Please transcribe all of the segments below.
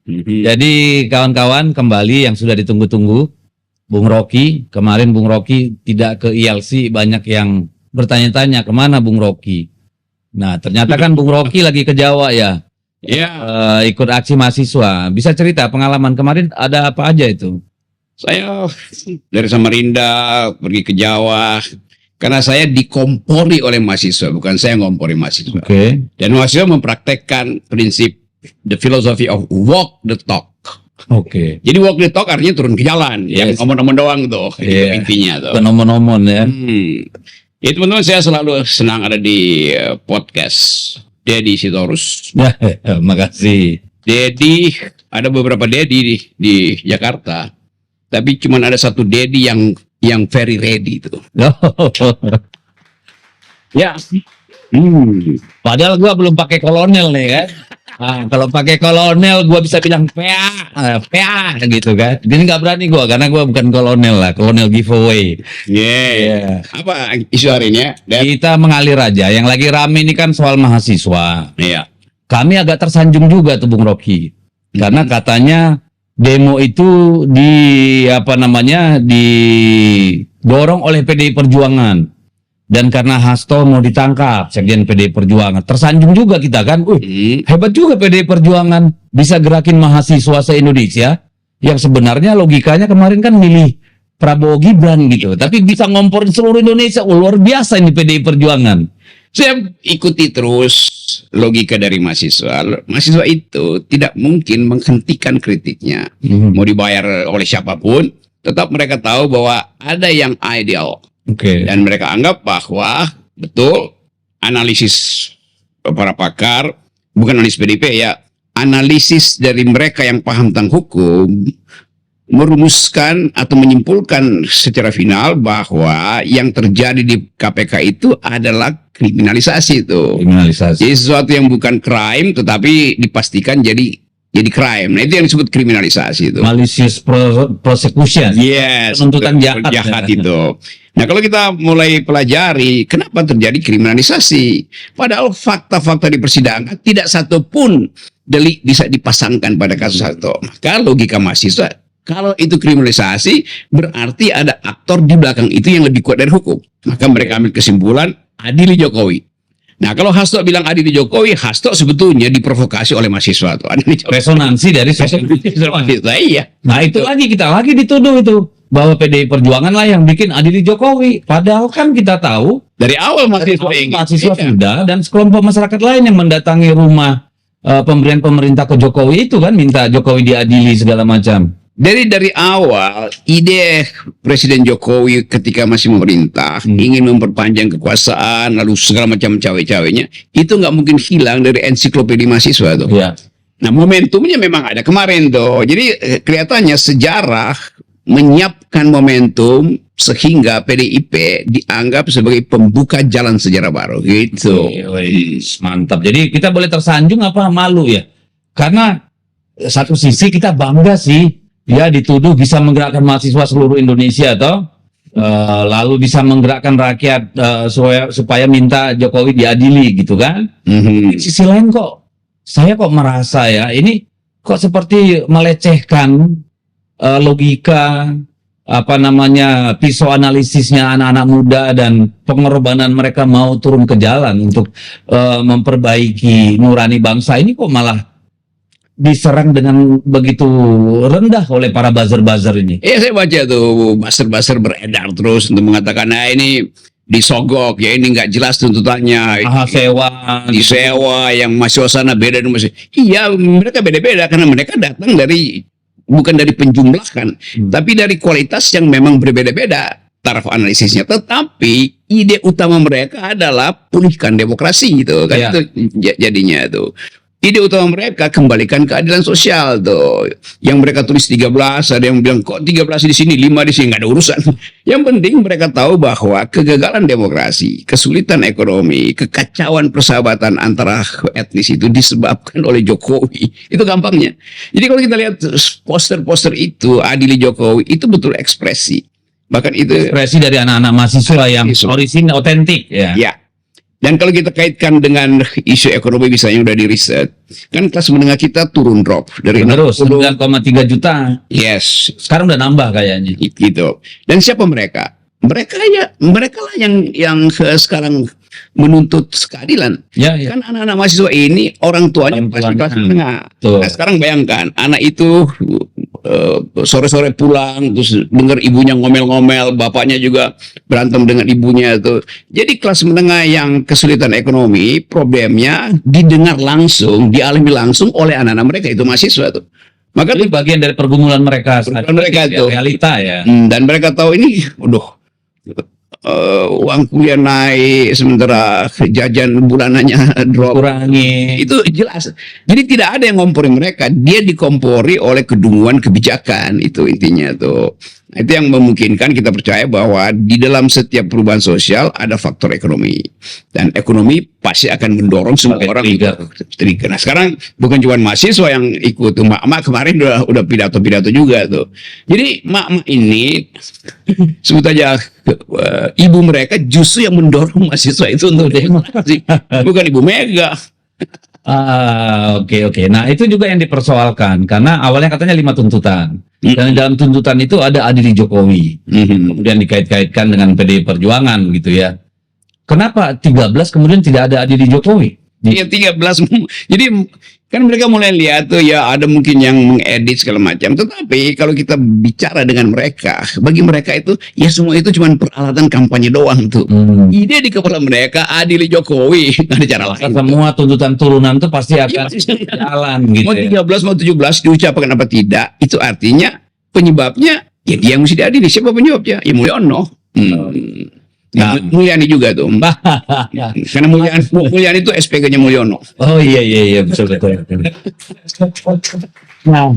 Jadi kawan-kawan kembali yang sudah ditunggu-tunggu, Bung Rocky. Kemarin Bung Rocky tidak ke ILC, banyak yang bertanya-tanya kemana Bung Rocky. Nah ternyata kan Bung Rocky lagi ke Jawa ya. Ya, Ikut aksi mahasiswa. Bisa cerita pengalaman kemarin ada apa aja itu? saya dari Samarinda pergi ke Jawa karena saya dikompori oleh mahasiswa, bukan saya ngompori mahasiswa. Oke. Dan mahasiswa mempraktekkan prinsip the philosophy of walk the talk. Oke. Jadi walk the talk artinya turun ke jalan, yang Yes. ngomong-ngomong doang tuh, itu Iya. intinya tuh. Penomon-nomon ya. Ya teman-teman, saya selalu senang ada di podcast Deddy Sitorus. Ya, makasih. Deddy, ada beberapa Deddy di Jakarta, tapi cuman ada satu Deddy yang very ready itu. Ya. Padahal gua belum pakai kolonel nih kan. Nah, kalau pakai kolonel gua bisa bilang PA gitu kan. Jadi nggak berani gua karena gua bukan kolonel lah, kolonel giveaway. Yeah. Apa isu hari ini ya? Kita mengalir aja. Yang lagi rame ini kan soal mahasiswa. Iya. Kami agak tersanjung juga tuh Bung Rocky. Karena katanya demo itu didorong oleh PDI Perjuangan. Dan karena Hasto mau ditangkap, sekjen PDI Perjuangan. Tersanjung juga kita kan. Hebat juga PDI Perjuangan bisa gerakin mahasiswa se-Indonesia yang sebenarnya logikanya kemarin kan milih Prabowo Gibran gitu. Tapi bisa ngomporin seluruh Indonesia. Luar biasa ini PDI Perjuangan. Saya ikuti terus logika dari mahasiswa. Mahasiswa itu tidak mungkin menghentikan kritiknya. Mau dibayar oleh siapapun, tetap mereka tahu bahwa ada yang ideal. Oke. Dan mereka anggap bahwa betul analisis para pakar, bukan analisis PDIP ya, analisis dari mereka yang paham tentang hukum, merumuskan atau menyimpulkan secara final bahwa yang terjadi di KPK itu adalah kriminalisasi itu. Kriminalisasi. Jadi sesuatu yang bukan crime tetapi dipastikan jadi crime. Nah itu yang disebut kriminalisasi itu. Malicious prosecution. Yes, Penuntutan jahat. jahat itu. Nah kalau kita mulai pelajari kenapa terjadi kriminalisasi, padahal fakta-fakta di persidangan tidak satu pun delik bisa dipasangkan pada kasus Hasto. Maka logika mahasiswa, kalau itu kriminalisasi berarti ada aktor di belakang itu yang lebih kuat dari hukum. Maka mereka ambil kesimpulan adili Jokowi. Nah kalau Hasto bilang adili Jokowi, Hasto sebetulnya diprovokasi oleh mahasiswa tuh. Resonansi dari sosok mahasiswa. Iya. Nah itu kita lagi dituduh itu bahwa PDI Perjuangan lah yang bikin adili Jokowi. Padahal kan kita tahu Dari awal mahasiswa mahasiswa sudah dan sekelompok masyarakat lain yang mendatangi rumah pemberian pemerintah ke Jokowi itu kan minta Jokowi diadili segala macam. Dari awal ide Presiden Jokowi ketika masih memerintah ingin memperpanjang kekuasaan lalu segala macam cawe-cawenya itu nggak mungkin hilang dari ensiklopedia mahasiswa tuh. Ya. Nah momentumnya memang ada kemarin tuh. Jadi kelihatannya sejarah menyiapkan momentum sehingga PDIP dianggap sebagai pembuka jalan sejarah baru gitu. Mantap. Jadi kita boleh tersanjung apa malu ya? Karena satu sisi kita bangga sih. Dia dituduh bisa menggerakkan mahasiswa seluruh Indonesia toh, lalu bisa menggerakkan rakyat supaya minta Jokowi diadili gitu kan. Di sisi lain kok saya merasa ya ini kok seperti melecehkan logika pisau analisisnya anak-anak muda dan pengorbanan mereka mau turun ke jalan untuk memperbaiki nurani bangsa ini kok malah diserang dengan begitu rendah oleh para buzzer-buzzer ini. Saya baca tuh buzzer-buzzer beredar terus untuk mengatakan nah ini disogok ya, ini nggak jelas tuntutannya. Disewa yang masih suasana beda dan masih. Iya, mereka beda-beda karena mereka datang bukan dari penjumlahan, tapi dari kualitas yang memang berbeda-beda taraf analisisnya. Tetapi ide utama mereka adalah pulihkan demokrasi gitu kan. Itu jadinya tuh. Ide utama mereka kembalikan keadilan sosial tuh. Yang mereka tulis 13, ada yang bilang kok 13 di sini, 5 di sini, nggak ada urusan. Yang penting mereka tahu bahwa kegagalan demokrasi, kesulitan ekonomi, kekacauan persahabatan antara etnis itu disebabkan oleh Jokowi. Itu gampangnya. Jadi kalau kita lihat poster-poster itu adili Jokowi itu betul ekspresi. Bahkan itu ekspresi dari anak-anak mahasiswa yang orisinal, otentik ya. Ya. Dan kalau kita kaitkan dengan isu ekonomi misalnya udah di riset, kan kelas menengah kita turun drop dari Terus 60. 9,3 juta. Yes, Sekarang udah nambah kayaknya. gitu. Dan siapa mereka? Mereka lah yang sekarang menuntut keadilan. Ya, ya. Kan anak-anak mahasiswa ini orang tuanya Orang pasti tuanya. kelas menengah. Betul. Nah, sekarang bayangkan anak itu sore-sore pulang terus dengar ibunya ngomel-ngomel, bapaknya juga berantem dengan ibunya tuh. Jadi kelas menengah yang kesulitan ekonomi, problemnya didengar langsung, dialami langsung oleh anak-anak mereka itu mahasiswa tuh. Maka Itu bagian dari pergumulan mereka. Pergumulan mereka Ya, itu. realita ya. dan mereka tahu ini, uang kuliah naik sementara jajan bulanannya drop. Kurangi. Itu jelas. Jadi tidak ada yang ngompori mereka, dia dikompori oleh kedunguan kebijakan, itu intinya tuh. Nah, itu yang memungkinkan kita percaya bahwa di dalam setiap perubahan sosial ada faktor ekonomi, dan ekonomi pasti akan mendorong semua Sebagai orang trigger. Nah sekarang bukan cuma mahasiswa yang ikut tuh, mak kemarin udah pidato juga tuh. Jadi mak ini sebut aja ibu mereka justru yang mendorong mahasiswa itu untuk demonstrasi, bukan Ibu Mega. Oke. Nah, itu juga yang dipersoalkan karena awalnya katanya 5 tuntutan. Dan dalam tuntutan itu ada adili Jokowi. Kemudian dikait-kaitkan dengan PDI Perjuangan gitu ya. Kenapa 13 kemudian tidak ada adili Jokowi? Iya 13. Jadi kan mereka mulai lihat tuh ya ada mungkin yang mengedit segala macam. Tetapi kalau kita bicara dengan mereka, bagi mereka itu ya semua itu cuma peralatan kampanye doang tuh. Ide di kepala mereka adili Jokowi, nggak ada cara lain. Semua tuntutan turunan itu pasti akan jalan gitu. Mau Ya. 13 mau 17 diucapkan apa tidak, itu artinya penyebabnya ya dia yang mesti diadili. Siapa penyebabnya? Ya Mulyono. Nah, Mulyani juga tuh. Karena Mulyani itu SPG-nya Mulyono. Oh iya betul. Nah,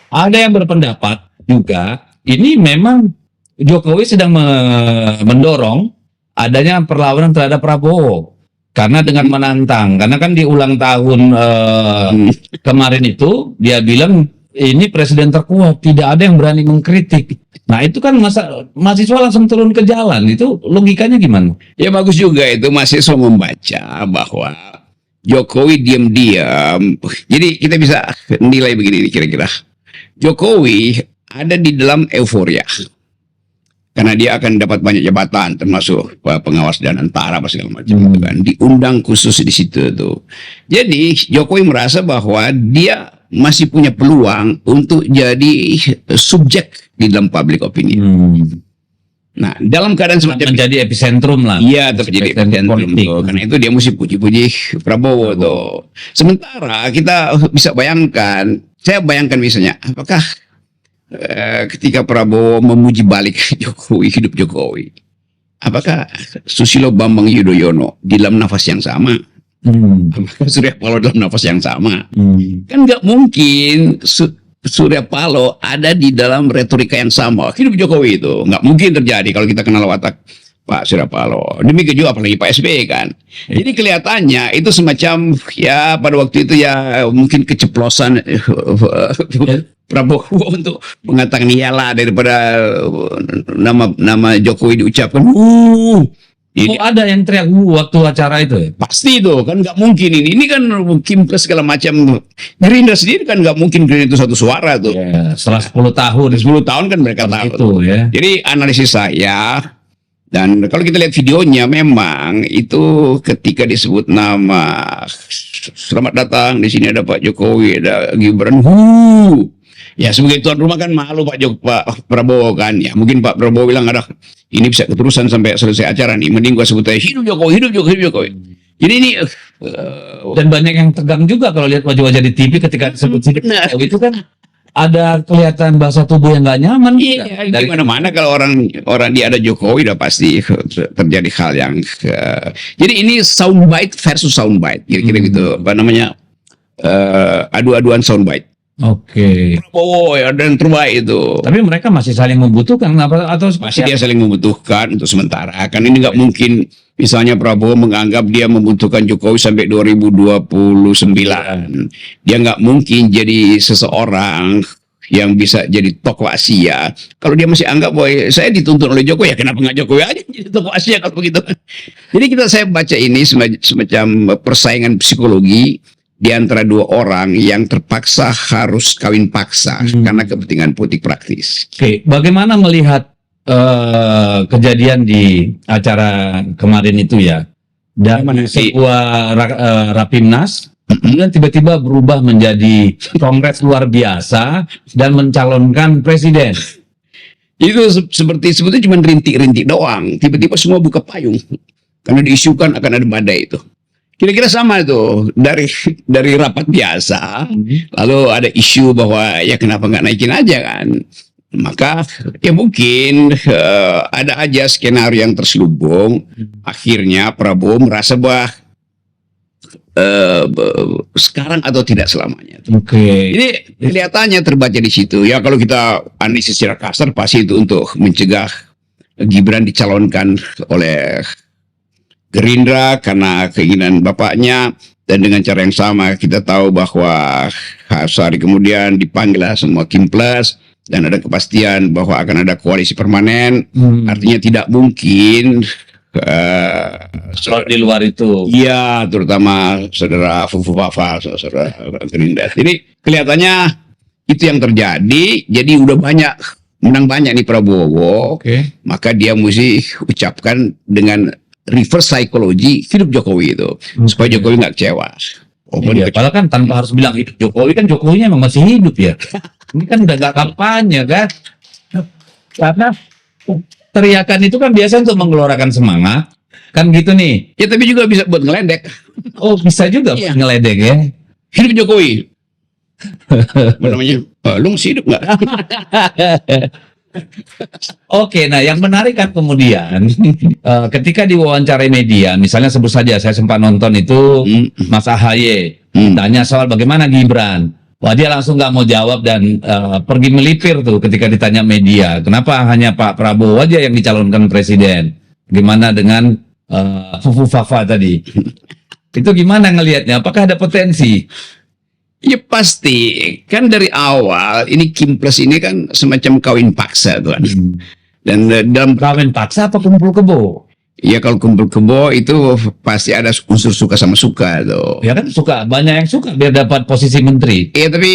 ada yang berpendapat juga ini memang Jokowi sedang mendorong adanya perlawanan terhadap Prabowo karena dengan menantang, karena kan di ulang tahun kemarin itu dia bilang ini presiden terkuat, tidak ada yang berani mengkritik. Nah itu kan mahasiswa langsung turun ke jalan, itu logikanya gimana? Ya bagus juga itu mahasiswa membaca bahwa Jokowi diam-diam. Jadi kita bisa nilai begini nih kira-kira. Jokowi ada di dalam euforia. Karena dia akan dapat banyak jabatan termasuk pengawas dan antara apa segala macam gitu kan. Diundang khusus di situ tuh. Jadi Jokowi merasa bahwa dia masih punya peluang untuk jadi subjek di dalam public opinion. Nah, dalam keadaan semacam menjadi epicentrum lah. Iya, terjadi epicentrum tuh. Karena itu dia mesti puji-puji Prabowo tuh. Sementara kita bisa bayangkan, saya bayangkan misalnya, apakah ketika Prabowo memuji balik Jokowi, hidup Jokowi, apakah Susilo Bambang Yudhoyono di dalam nafas yang sama? Apakah Surya Paloh dalam nafas yang sama? Kan nggak mungkin Surya Paloh ada di dalam retorika yang sama. Hidup Jokowi itu nggak mungkin terjadi kalau kita kenal watak Pak Surya Paloh. Demikian juga apalagi Pak SBY kan. Jadi kelihatannya itu semacam ya pada waktu itu ya mungkin keceplosan Prabowo untuk mengatakan iyalah daripada nama Jokowi diucapkan. Ada yang teriak waktu acara itu ya? Pasti itu kan nggak mungkin ini kan Kim plus segala macam. Gerindra sendiri kan nggak mungkin Gerindra itu satu suara tuh. Ya, setelah 10 tahun. 10 tahun kan mereka tahu itu ya. Jadi analisis saya, dan kalau kita lihat videonya memang itu ketika disebut nama selamat datang di sini ada Pak Jokowi, ada Gibran. Ya sebagai tuan rumah kan malu Pak Prabowo kan. Ya mungkin Pak Prabowo bilang ada ini bisa keterusan sampai selesai acara nih. Mending gua sebut aja hidup Jokowi, hidup Jokowi, hidup Jokowi. Jadi ini dan banyak yang tegang juga kalau lihat wajah-wajah di TV ketika disebut hidup Jokowi itu kan ada kelihatan bahasa tubuh yang nggak nyaman. Iya, dari mana-mana kalau orang dia ada Jokowi udah pasti terjadi hal yang jadi ini soundbite versus soundbite kira-kira gitu. Apa namanya? Adu-aduan soundbite. Oke. Prabowo ya dan terbaik itu. Tapi mereka masih saling membutuhkan atau masih dia saling membutuhkan untuk sementara. Kan ini nggak mungkin misalnya Prabowo menganggap dia membutuhkan Jokowi sampai 2029. Dia nggak mungkin jadi seseorang yang bisa jadi tokoh Asia. Kalau dia masih anggap bahwa saya dituntun oleh Jokowi, ya kenapa nggak Jokowi aja jadi tokoh Asia kalau begitu. Jadi saya baca ini semacam persaingan psikologi di antara dua orang yang terpaksa harus kawin paksa karena kepentingan politik praktis. Oke, bagaimana melihat kejadian di acara kemarin itu ya? Dan sebuah Rapimnas kemudian tiba-tiba berubah menjadi kongres luar biasa dan mencalonkan presiden. Itu seperti sebetulnya cuma rintik-rintik doang. Tiba-tiba semua buka payung karena diisukan akan ada badai itu. Kira-kira sama itu dari rapat biasa, lalu ada isu bahwa ya kenapa nggak naikin aja kan? Maka ya mungkin ada aja skenario yang terselubung. Akhirnya Prabowo merasa bahwa sekarang atau tidak selamanya. Oke. Ini kelihatannya terbaca di situ. Ya kalau kita analisis secara kasar pasti itu untuk mencegah Gibran dicalonkan oleh Gerindra karena keinginan bapaknya, dan dengan cara yang sama kita tahu bahwa sehari kemudian dipanggil semua Kim Plus dan ada kepastian bahwa akan ada koalisi permanen. Artinya tidak mungkin di luar itu. Iya, terutama saudara Fufu Fafa, saudara Gerindra. Jadi kelihatannya itu yang terjadi. Jadi udah menang banyak nih Prabowo. Maka dia mesti ucapkan dengan reverse psychology hidup Jokowi itu supaya Jokowi nggak kecewa. Iya, padahal kan tanpa harus bilang hidup Jokowi, kan Jokowinya memang masih hidup ya. Ini kan udah nggak kampanye kan? Karena teriakan itu kan biasa untuk menggelorakan semangat, kan gitu nih. Ya tapi juga bisa buat ngeledek. Oh bisa juga buat ngeledek ya. Hidup Jokowi. Apa namanya? Lu masih hidup nggak? Oke, nah yang menarik kan kemudian ketika diwawancarai media, misalnya sebut saja saya sempat nonton itu Mas AHY tanya soal bagaimana Gibran. Wah dia langsung nggak mau jawab dan pergi melipir tuh ketika ditanya media. Kenapa hanya Pak Prabowo aja yang dicalonkan presiden? Gimana dengan Fufu Fafa tadi? Itu gimana ngelihatnya? Apakah ada potensi? Ya pasti, kan dari awal ini Kim Plus ini kan semacam kawin paksa tuh kan. Dan dalam kawin paksa atau kumpul kebo? Ya kalau kumpul kebo itu pasti ada unsur suka sama suka tuh. Ya kan suka, banyak yang suka biar dapat posisi menteri. Iya tapi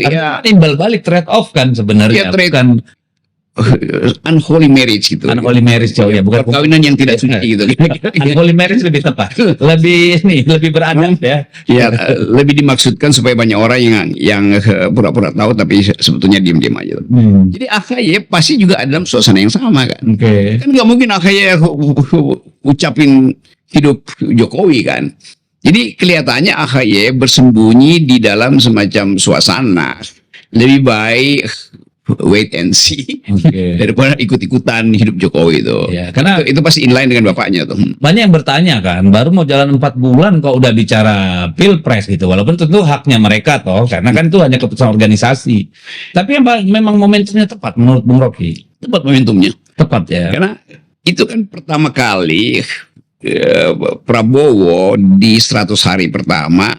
ya timbal balik trade off kan sebenarnya. Ya, kan unholy marriage gitu. Unholy marriage jauh ya, bukan perkawinan yang tidak suci gitu. Unholy marriage lebih tepat. lebih beradab ya. Ya, lebih dimaksudkan supaya banyak orang yang pura-pura tahu tapi sebetulnya diam-diam aja. Jadi AHY pasti juga ada dalam suasana yang sama kan. Kan nggak mungkin AHY ucapin hidup Jokowi kan. Jadi kelihatannya AHY bersembunyi di dalam semacam suasana. Lebih baik wait and see daripada ikut-ikutan hidup Jokowi itu. Ya, karena itu pasti inline dengan bapaknya tuh. Banyak yang bertanya kan, baru mau jalan 4 bulan kok udah bicara pilpres gitu. Walaupun tentu haknya mereka toh, karena kan itu hanya keputusan organisasi. Tapi yang memang momentumnya tepat menurut Bung Rocky. Tepat momentumnya. Tepat ya. Karena itu kan pertama kali Prabowo di 100 hari pertama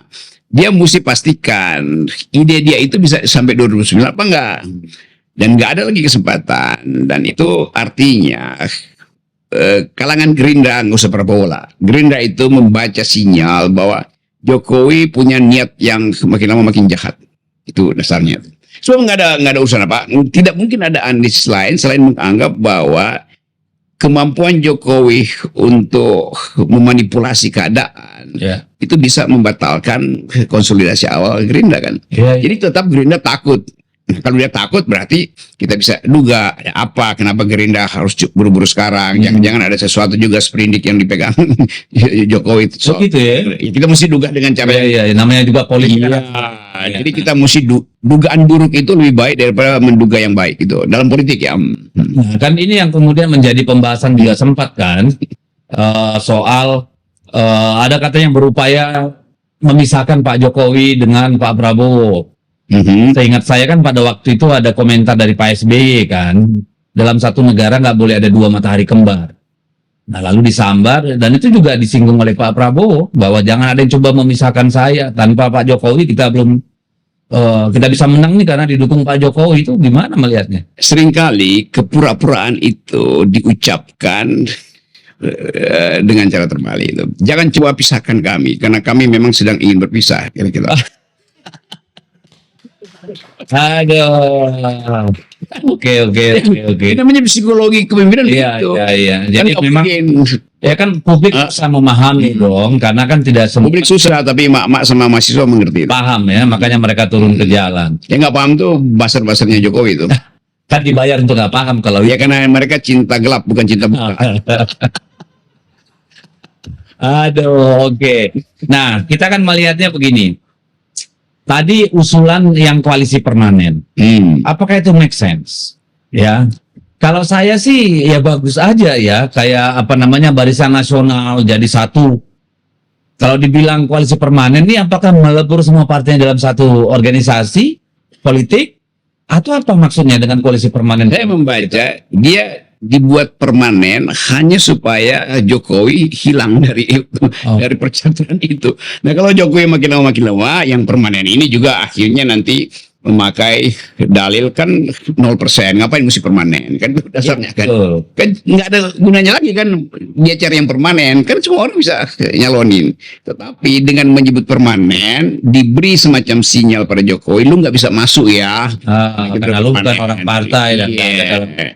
dia mesti pastikan ide dia itu bisa sampai 2009 apa enggak. Dan nggak ada lagi kesempatan, dan itu artinya kalangan Gerindra nggak usah Prabowo lah. Gerindra itu membaca sinyal bahwa Jokowi punya niat yang makin lama makin jahat. Itu dasarnya. So nggak ada urusan apa. Tidak mungkin ada analisis lain selain menganggap bahwa kemampuan Jokowi untuk memanipulasi keadaan itu bisa membatalkan konsolidasi awal Gerindra kan. Jadi tetap Gerindra takut. Kalau dia takut berarti kita bisa duga ya apa kenapa Gerindra harus buru-buru sekarang. Jangan-jangan ada sesuatu juga sprindik yang dipegang Jokowi. So, gitu ya. Kita mesti duga dengan cara namanya juga politik. Jadi kita mesti dugaan buruk itu lebih baik daripada menduga yang baik itu dalam politik ya. Nah, kan ini yang kemudian menjadi pembahasan juga sempat kan soal ada katanya berupaya memisahkan Pak Jokowi dengan Pak Prabowo. Seingat saya kan pada waktu itu ada komentar dari Pak SBY kan, dalam satu negara nggak boleh ada 2 matahari kembar. Nah lalu disambar, dan itu juga disinggung oleh Pak Prabowo bahwa jangan ada yang coba memisahkan saya, tanpa Pak Jokowi kita belum kita bisa menang nih karena didukung Pak Jokowi, itu gimana melihatnya? Seringkali kepura-puraan itu diucapkan dengan cara terbalik itu. Jangan coba pisahkan kami, karena kami memang sedang ingin berpisah. Kira-kira. Aduh. Oke. Itu namanya psikologi kepemimpinan Iya, gitu. iya. Kan Jadi nggak memang mungkin. ya kan publik bisa memahami dong, karena kan tidak semua Publik susah, tapi mak-mak sama mahasiswa mengerti itu. paham ya, makanya mereka turun ke jalan. Yang nggak paham tuh basar-basarnya Jokowi itu. Kan dibayar untuk nggak paham kalau Ya karena mereka cinta gelap, bukan cinta buta. Aduh, oke. Nah, kita kan melihatnya begini. Tadi usulan yang koalisi permanen, apakah itu make sense? Ya, kalau saya sih ya bagus aja ya, kayak apa namanya Barisan Nasional jadi satu. Kalau dibilang koalisi permanen ini, apakah melebur semua partainya dalam satu organisasi politik, atau apa maksudnya dengan koalisi permanen? Saya membaca dia dibuat permanen hanya supaya Jokowi hilang dari itu, dari percaturan itu. Nah kalau Jokowi makin lama, yang permanen ini juga akhirnya nanti memakai dalil kan 0%, ngapain mesti permanen kan itu dasarnya kan. Kan nggak ada gunanya lagi kan dia cari yang permanen, kan semua orang bisa nyalonin. Tetapi dengan menyebut permanen diberi semacam sinyal pada Jokowi, lu nggak bisa masuk ya. Karena lu bukan orang partai dan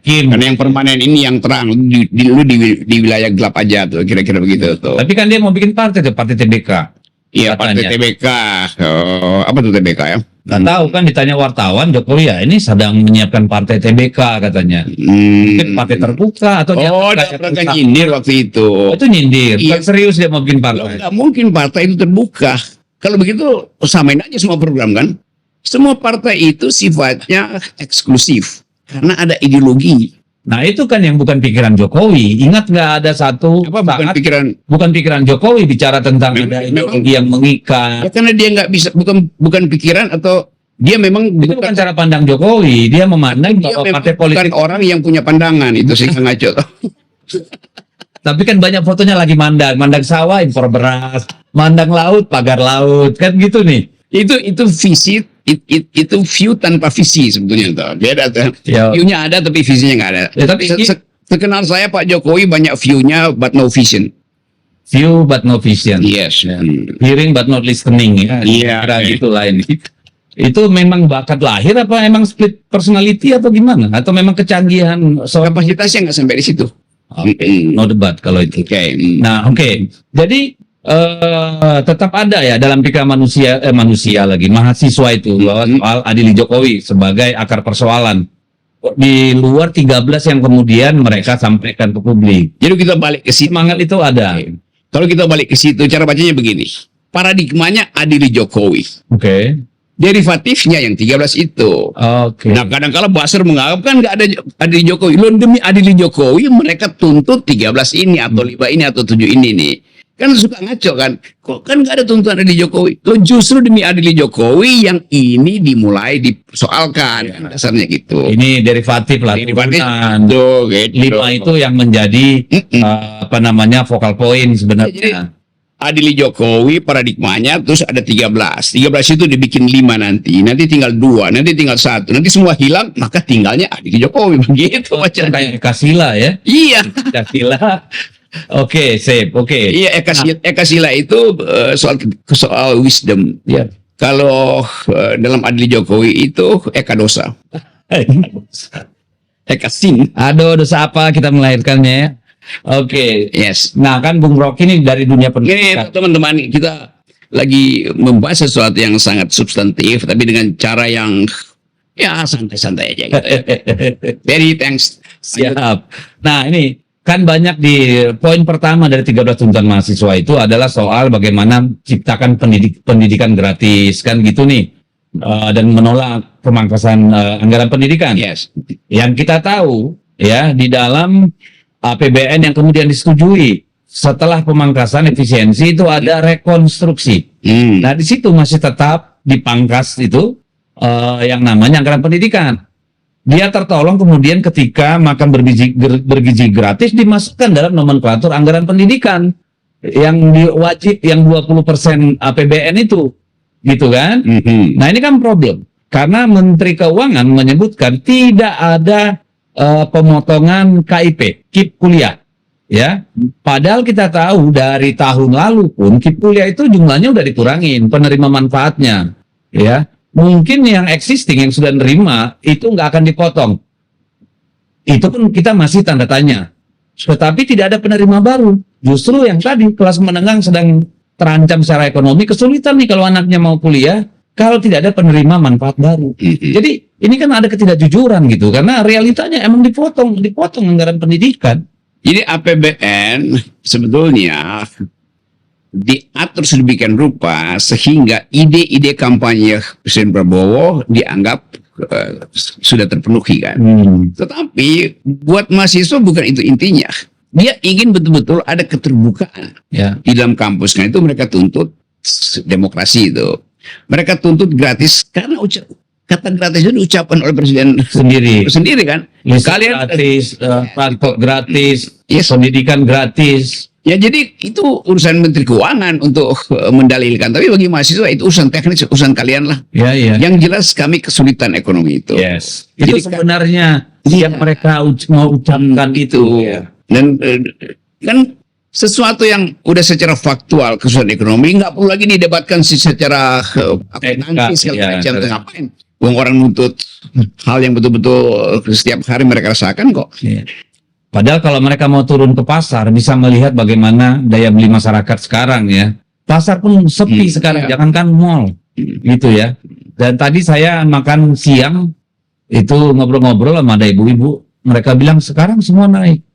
karena yang permanen ini yang terang, lu di wilayah gelap aja tuh, kira-kira begitu tuh. Tapi kan dia mau bikin partai tuh, partai TBK. Iya, partai TBK. Apa tuh TBK ya? Nggak tahu kan, ditanya wartawan Jokowi ya ini sedang menyiapkan partai TBK katanya. Mungkin partai terbuka atau dia pernah nyindir waktu itu. Itu nyindir. Iya. Serius dia mau bikin partai. Nggak mungkin partai itu terbuka. Kalau begitu samain aja semua program kan. Semua partai itu sifatnya eksklusif karena ada ideologi. Nah itu kan yang bukan pikiran Jokowi. Ingat nggak ada satu bukan pikiran Jokowi bicara tentang ada ideologi yang mengikat. Ya karena dia nggak bisa, bukan pikiran, atau dia memang itu bukan cara pandang Jokowi. Dia memandang bahwa partai politik bukan orang yang punya pandangan, itu sih ngaco. Tapi kan banyak fotonya lagi mandang sawah impor beras, mandang laut pagar laut, kan gitu nih. Itu visi, itu view tanpa visi sebetulnya tuh. Beda tuh. View-nya ada tapi visinya nggak ada. Ya, tapi sekenal saya Pak Jokowi banyak view-nya but no vision. View but no vision. Yes. Ya. Hearing but not listening ya. Kira gitulah ini. Itu memang bakat lahir apa emang split personality atau gimana? Atau memang kecanggihan kapasitasnya nggak sampai di situ. No debat kalau itu. Nah, jadi tetap ada ya dalam pikiran manusia lagi mahasiswa itu bahwa soal adili Jokowi sebagai akar persoalan di luar 13 yang kemudian mereka sampaikan ke publik. Jadi kita balik ke situ. Semangat itu ada. Kalau kita balik ke situ, cara bacanya begini. Paradigmanya adili Jokowi. Derivatifnya yang 13 itu. Nah kadang-kala Basar menganggap kan nggak ada adili Jokowi. Lo demi adili Jokowi mereka tuntut 13 ini atau 5 ini atau 7 ini nih. Kan suka ngaco kan, kok kan nggak ada tuntutan adili Jokowi. Lo justru demi adili Jokowi yang ini dimulai dipersoalkan, dasarnya gitu. Ini derivatif lah. Derivatif gitu. 5 itu yang menjadi focal point sebenarnya. Jadi, adili Jokowi paradigmanya terus ada 13 itu dibikin 5 nanti tinggal 2, nanti tinggal 1, nanti semua hilang, maka tinggalnya adili Jokowi begitu bacanya. Kayak Ekasila ya. Iya. Ekasila. Iya, Ekasila itu soal wisdom. Ya. Kalau dalam adili Jokowi itu Ekadosa. Ekasin. Aduh, dosa apa kita melahirkannya ya? Yes. Nah kan Bung Rocky ini dari dunia pendidikan. Ini teman-teman, kita lagi membahas sesuatu yang sangat substantif, tapi dengan cara yang ya santai-santai aja gitu. Very thanks. Siap. Nah ini kan banyak di poin pertama dari 13 tuntutan mahasiswa itu adalah soal bagaimana ciptakan pendidikan gratis kan gitu nih, dan menolak pemangkasan anggaran pendidikan. Yes. Yang kita tahu ya di dalam APBN yang kemudian disetujui setelah pemangkasan efisiensi itu ada rekonstruksi. Nah di situ masih tetap dipangkas itu yang namanya anggaran pendidikan. Dia tertolong kemudian ketika makan bergizi gratis dimasukkan dalam nomenklatur anggaran pendidikan yang wajib yang 20% APBN itu. gitu kan? Nah ini kan problem karena Menteri Keuangan menyebutkan tidak ada pemotongan KIP, KIP kuliah, ya. Padahal kita tahu dari tahun lalu pun KIP kuliah itu jumlahnya udah dikurangin penerima manfaatnya, ya. Mungkin yang existing yang sudah nerima itu nggak akan dipotong. Itu pun kita masih tanda tanya. Tetapi tidak ada penerima baru. Justru yang tadi kelas menengah sedang terancam secara ekonomi, kesulitan nih kalau anaknya mau kuliah kalau tidak ada penerima manfaat baru. Jadi ini kan ada ketidakjujuran gitu karena realitanya emang dipotong anggaran pendidikan. Jadi APBN sebetulnya diatur sedemikian rupa sehingga ide-ide kampanye Presiden Prabowo dianggap sudah terpenuhi kan. Tetapi buat mahasiswa bukan itu intinya. Dia ingin betul-betul ada keterbukaan di dalam kampus. Nah itu mereka tuntut demokrasi itu. Mereka tuntut gratis karena kata gratis itu diucapkan oleh Presiden sendiri kan. Kalian gratis, transport gratis, pendidikan gratis. Ya jadi itu urusan Menteri Keuangan untuk mendalilkan. Tapi bagi mahasiswa itu urusan teknis, urusan kalian lah. Yang jelas kami kesulitan ekonomi itu. Itu sebenarnya yang mereka mau ucapkan itu. Dan kan sesuatu yang udah secara faktual kesulitan ekonomi nggak perlu lagi didebatkan secara nanti segala macam. Ngapain? Orang nuntut hal yang betul-betul setiap hari mereka rasakan kok. Padahal kalau mereka mau turun ke pasar bisa melihat bagaimana daya beli masyarakat sekarang ya. Pasar pun sepi sekarang, jangankan mall gitu ya. Dan tadi saya makan siang itu ngobrol-ngobrol sama ada ibu-ibu, mereka bilang sekarang semua naik.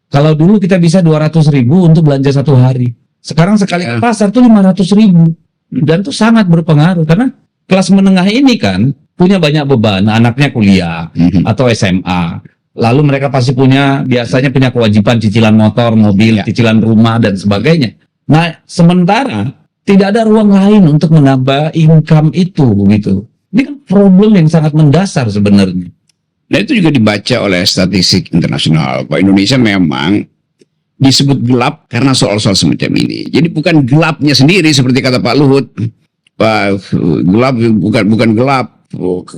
Kalau dulu kita bisa 200.000 untuk belanja satu hari. Sekarang sekali ke pasar tuh 500.000. Dan itu sangat berpengaruh karena kelas menengah ini kan punya banyak beban, anaknya kuliah atau SMA. Lalu mereka pasti biasanya punya kewajiban cicilan motor, mobil, cicilan rumah, dan sebagainya. Nah, sementara tidak ada ruang lain untuk menambah income itu, gitu. Ini kan problem yang sangat mendasar sebenarnya. Nah, itu juga dibaca oleh statistik internasional. Bahwa Indonesia memang disebut gelap karena soal-soal semacam ini. Jadi bukan gelapnya sendiri seperti kata Pak Luhut. Pak, gelap bukan gelap.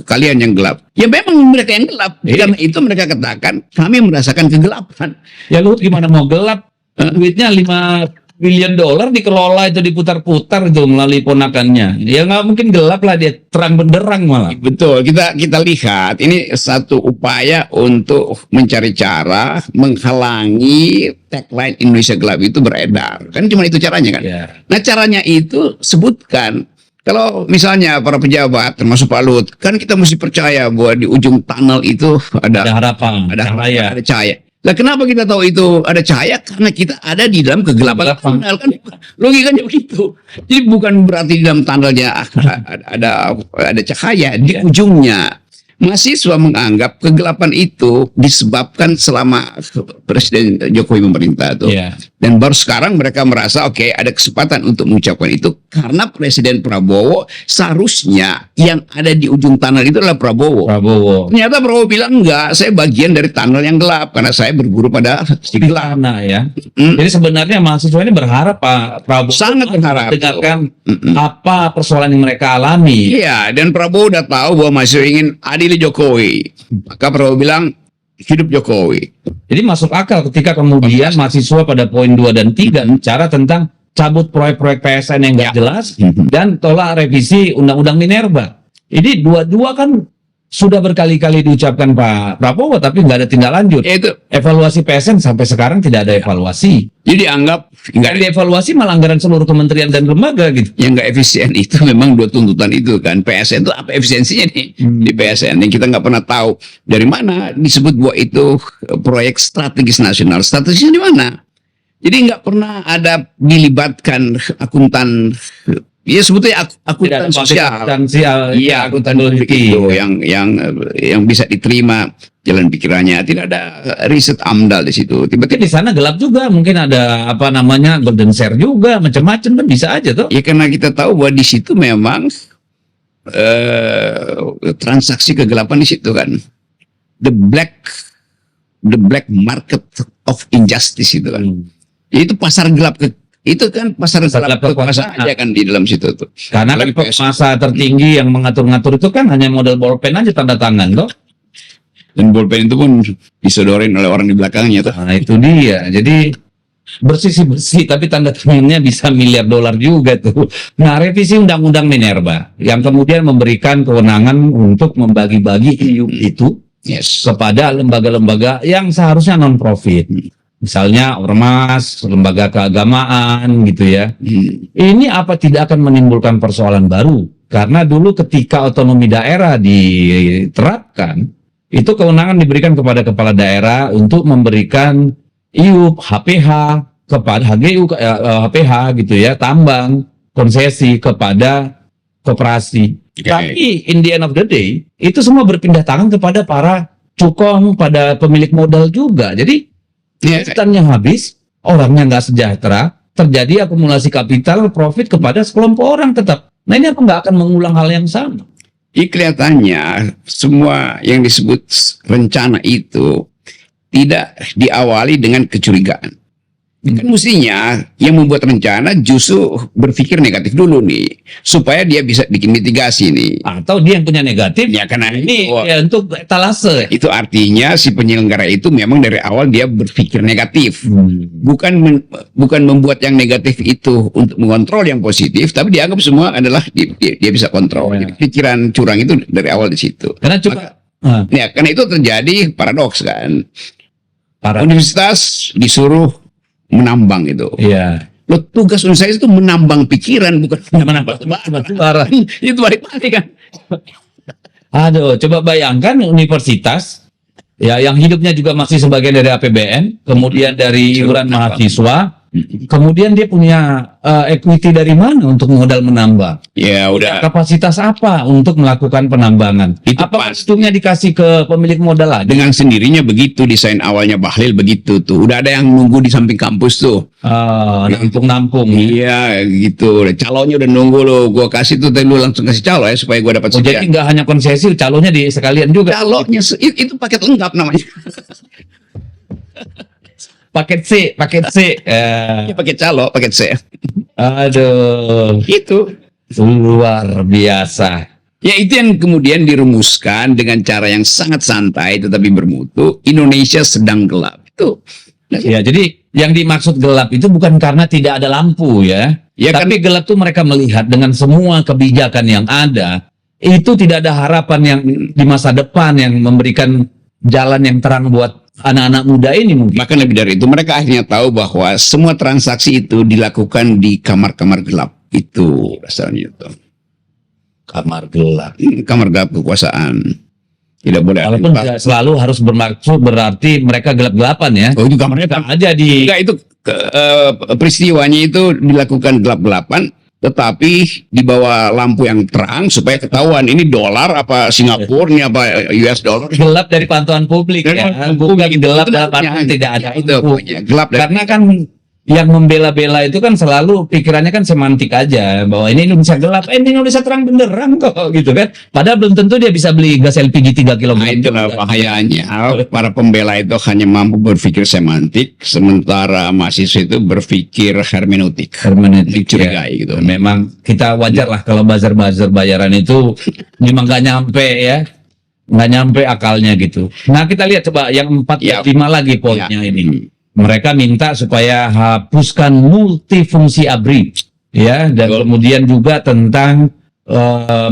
Kalian yang gelap. Ya memang mereka yang gelap. Karena itu mereka katakan kami merasakan kegelapan. Ya Luhut gimana mau gelap? Duitnya $5 billion dikelola itu diputar-putar itu melalui ponakannya. Ya nggak mungkin gelap lah, dia terang benderang malah. Betul. Kita lihat ini satu upaya untuk mencari cara menghalangi tagline Indonesia gelap itu beredar. Kan cuma itu caranya kan. Nah caranya itu sebutkan. Kalau misalnya para pejabat termasuk Pak Luhut, kan kita mesti percaya bahwa di ujung tunnel itu ada harapan, ada cahaya. Nah, kenapa kita tahu itu ada cahaya? Karena kita ada di dalam kegelapan tunnel kan. Logikanya begitu. Jadi bukan berarti di dalam tunnelnya ada cahaya di ujungnya. Mahasiswa menganggap kegelapan itu disebabkan selama Presiden Jokowi memerintah itu. Dan baru sekarang mereka merasa ada kesempatan untuk mengucapkan itu karena Presiden Prabowo seharusnya yang ada di ujung tunnel itu adalah Prabowo. Ternyata Prabowo bilang enggak, saya bagian dari tunnel yang gelap karena saya berguru pada si gelap. Jadi sebenarnya mahasiswa ini berharap Pak Prabowo sangat berharap dengarkan apa persoalan yang mereka alami. Iya, dan Prabowo udah tahu bahwa mahasiswa ingin adil Jokowi. Maka Prabowo bilang hidup Jokowi. Jadi masuk akal ketika kemudian mahasiswa pada poin 2 dan 3 bicara tentang cabut proyek-proyek PSN yang nggak jelas dan tolak revisi Undang-Undang Minerba. Ini dua-dua kan sudah berkali-kali diucapkan Pak Prabowo tapi nggak ada tindak lanjut. Evaluasi PSN sampai sekarang tidak ada evaluasi. Jadi dianggap nggak dievaluasi malah anggaran seluruh kementerian dan lembaga gitu. Yang nggak efisien itu memang dua tuntutan itu kan. PSN itu apa efisiensinya nih di PSN yang kita nggak pernah tahu dari mana disebut bahwa itu proyek strategis nasional. Strategisnya di mana? Jadi nggak pernah ada dilibatkan akuntan. Iya sebetulnya akuntan sosial. Iya akuntan itu yang bisa diterima jalan pikirannya. Tidak ada riset AMDAL di situ. Tiba-tiba di sana gelap juga, mungkin ada golden share juga, macam-macam kan bisa aja tuh. Ya karena kita tahu bahwa di situ memang transaksi kegelapan di situ kan. The black market of injustice itu kan. Itu pasar gelap Itu kan pasar gelap kekuasaan aja kan di dalam situ tuh. Karena kan penguasa tertinggi yang mengatur-ngatur itu kan hanya model bolpen aja tanda tangan toh. Dan bolpen itu pun disodorin oleh orang di belakangnya tuh. Nah itu dia. Jadi bersih tapi tanda tangannya bisa miliar dolar juga tuh. Nah revisi Undang-Undang Minerba yang kemudian memberikan kewenangan untuk membagi-bagi IUP itu kepada lembaga-lembaga yang seharusnya non-profit. Misalnya ormas, lembaga keagamaan gitu ya. Ini apa tidak akan menimbulkan persoalan baru? Karena dulu ketika otonomi daerah diterapkan, itu kewenangan diberikan kepada kepala daerah untuk memberikan IUP, HPH, kepada HGU, HPH gitu ya, tambang, konsesi kepada koperasi. Tapi in the end of the day, itu semua berpindah tangan kepada para cukong, pada pemilik modal juga. Jadi hutannya habis, orangnya nggak sejahtera, terjadi akumulasi kapital, profit kepada sekelompok orang tetap. Nah ini apa nggak akan mengulang hal yang sama? Kelihatannya semua yang disebut rencana itu tidak diawali dengan kecurigaan. Kan mestinya yang membuat rencana justru berpikir negatif dulu nih, supaya dia bisa bikin mitigasi nih. Atau dia yang punya negatif, ya karena ini ya, untuk etalase. Itu artinya si penyelenggara itu memang dari awal dia berpikir negatif, bukan membuat yang negatif itu untuk mengontrol yang positif, tapi dianggap semua adalah dia bisa kontrol. Jadi pikiran curang itu dari awal di situ. Karena coba, ya karena itu terjadi paradoks kan. Universitas disuruh menambang itu. Iya. Lo tugas universitas itu menambang pikiran, bukan menambang batu-bara. Itu balik kan. Aduh, coba bayangkan universitas ya yang hidupnya juga masih sebagian dari APBN, kemudian dari iuran mahasiswa, kemudian dia punya equity dari mana untuk modal menambang? Ya udah. Kapasitas apa untuk melakukan penambangan? Itu apa pastinya dikasih ke pemilik modal lah? Dengan sendirinya begitu, desain awalnya Bahlil begitu tuh. Udah ada yang nunggu di samping kampus tuh. Nampung-nampung. Iya gitu. Calonnya udah nunggu lo. Gua kasih tuh, lu langsung kasih calo ya supaya gua dapat sekian. Jadi nggak hanya konsesi, calonnya di sekalian juga. Calonnya itu paket lengkap namanya. Paket C. Paket calo, paket C. Aduh, itu luar biasa. Ya itu yang kemudian dirumuskan dengan cara yang sangat santai tetapi bermutu. Indonesia sedang gelap itu. Ya, jadi yang dimaksud gelap itu bukan karena tidak ada lampu ya. Tapi gelap tuh mereka melihat dengan semua kebijakan yang ada, itu tidak ada harapan yang di masa depan yang memberikan jalan yang terang buat anak-anak muda ini mungkin. Bahkan lebih dari itu, mereka akhirnya tahu bahwa semua transaksi itu dilakukan di kamar-kamar gelap. Itu dasarnya itu. Kamar gelap. Kamar gelap kekuasaan. Tidak boleh. Walaupun selalu harus bermaksud berarti mereka gelap-gelapan ya. Oh itu kamarnya tak aja di. Enggak, itu peristiwanya itu dilakukan gelap-gelapan, tetapi di bawah lampu yang terang supaya ketahuan ini dolar apa Singapura, ini apa US dollar. Gelap dari pantauan publik ya, bukan gelap dalam arti tidak ada itu gelap karena kan yang membela-bela itu kan selalu pikirannya kan semantik aja bahwa ini Indonesia gelap, ini Indonesia terang beneran kok gitu kan. Padahal belum tentu dia bisa beli gas LPG 3 kg. Nah, itulah bahayanya. Para pembela itu hanya mampu berpikir semantik, sementara mahasiswa itu berpikir hermeneutik. Dicurigai gitu. Memang kita wajar lah kalau buzzer-buzzer bayaran itu memang gak nyampe ya. Nggak nyampe akalnya gitu. Nah kita lihat coba yang 4 5 lagi poinnya ini. Mereka minta supaya hapuskan multifungsi ABRI ya, dan kemudian juga tentang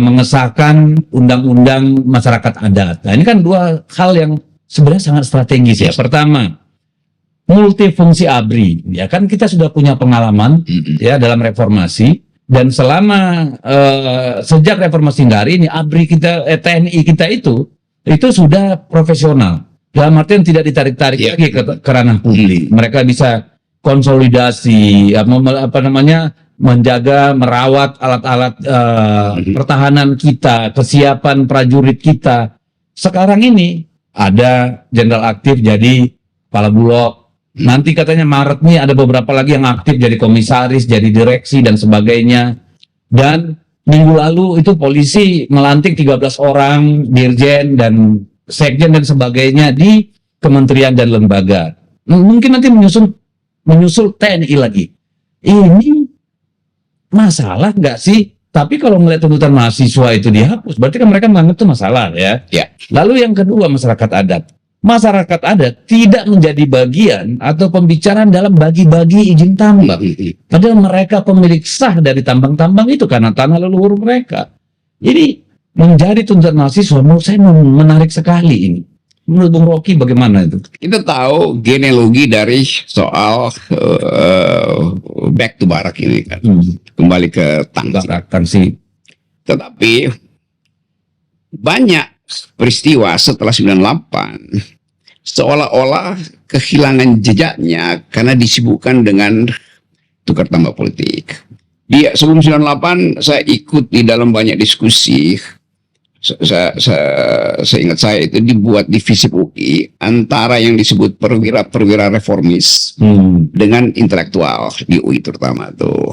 mengesahkan undang-undang masyarakat adat. Nah ini kan dua hal yang sebenarnya sangat strategis ya. Pertama, multifungsi ABRI ya kan kita sudah punya pengalaman ya dalam reformasi, dan selama sejak reformasi hingga hari ini ABRI kita TNI kita itu sudah profesional. Dalam artian tidak ditarik-tarik lagi ke ranah publik. Mereka bisa konsolidasi, menjaga, merawat alat-alat pertahanan kita, kesiapan prajurit kita. Sekarang ini ada jenderal aktif jadi kepala bulog. Nanti katanya Maret nih ada beberapa lagi yang aktif jadi komisaris, jadi direksi dan sebagainya. Dan minggu lalu itu polisi melantik 13 orang dirjen dan sekjen dan sebagainya di kementerian dan lembaga. Mungkin nanti menyusul TNI lagi. ini masalah nggak sih? Tapi kalau melihat tuntutan mahasiswa itu dihapus, berarti kan mereka menganggap itu masalah ya. Ya. Lalu yang kedua, masyarakat adat. Masyarakat adat tidak menjadi bagian atau pembicaraan dalam bagi-bagi izin tambang. Padahal mereka pemilik sah dari tambang-tambang itu karena tanah leluhur mereka. Jadi menjadi tuntutan mahasiswa menurut saya menarik sekali ini. Menurut Bung Rocky bagaimana itu? Kita tahu genealogi dari soal back to barak ini kan. Kembali ke tangsi. Tetapi banyak peristiwa setelah 98 seolah-olah kehilangan jejaknya karena disibukkan dengan tukar tambah politik. Sebelum 98 saya ikut di dalam banyak diskusi. Saya ingat saya itu dibuat di FISIP UI antara yang disebut perwira reformis dengan intelektual di UI terutama tuh.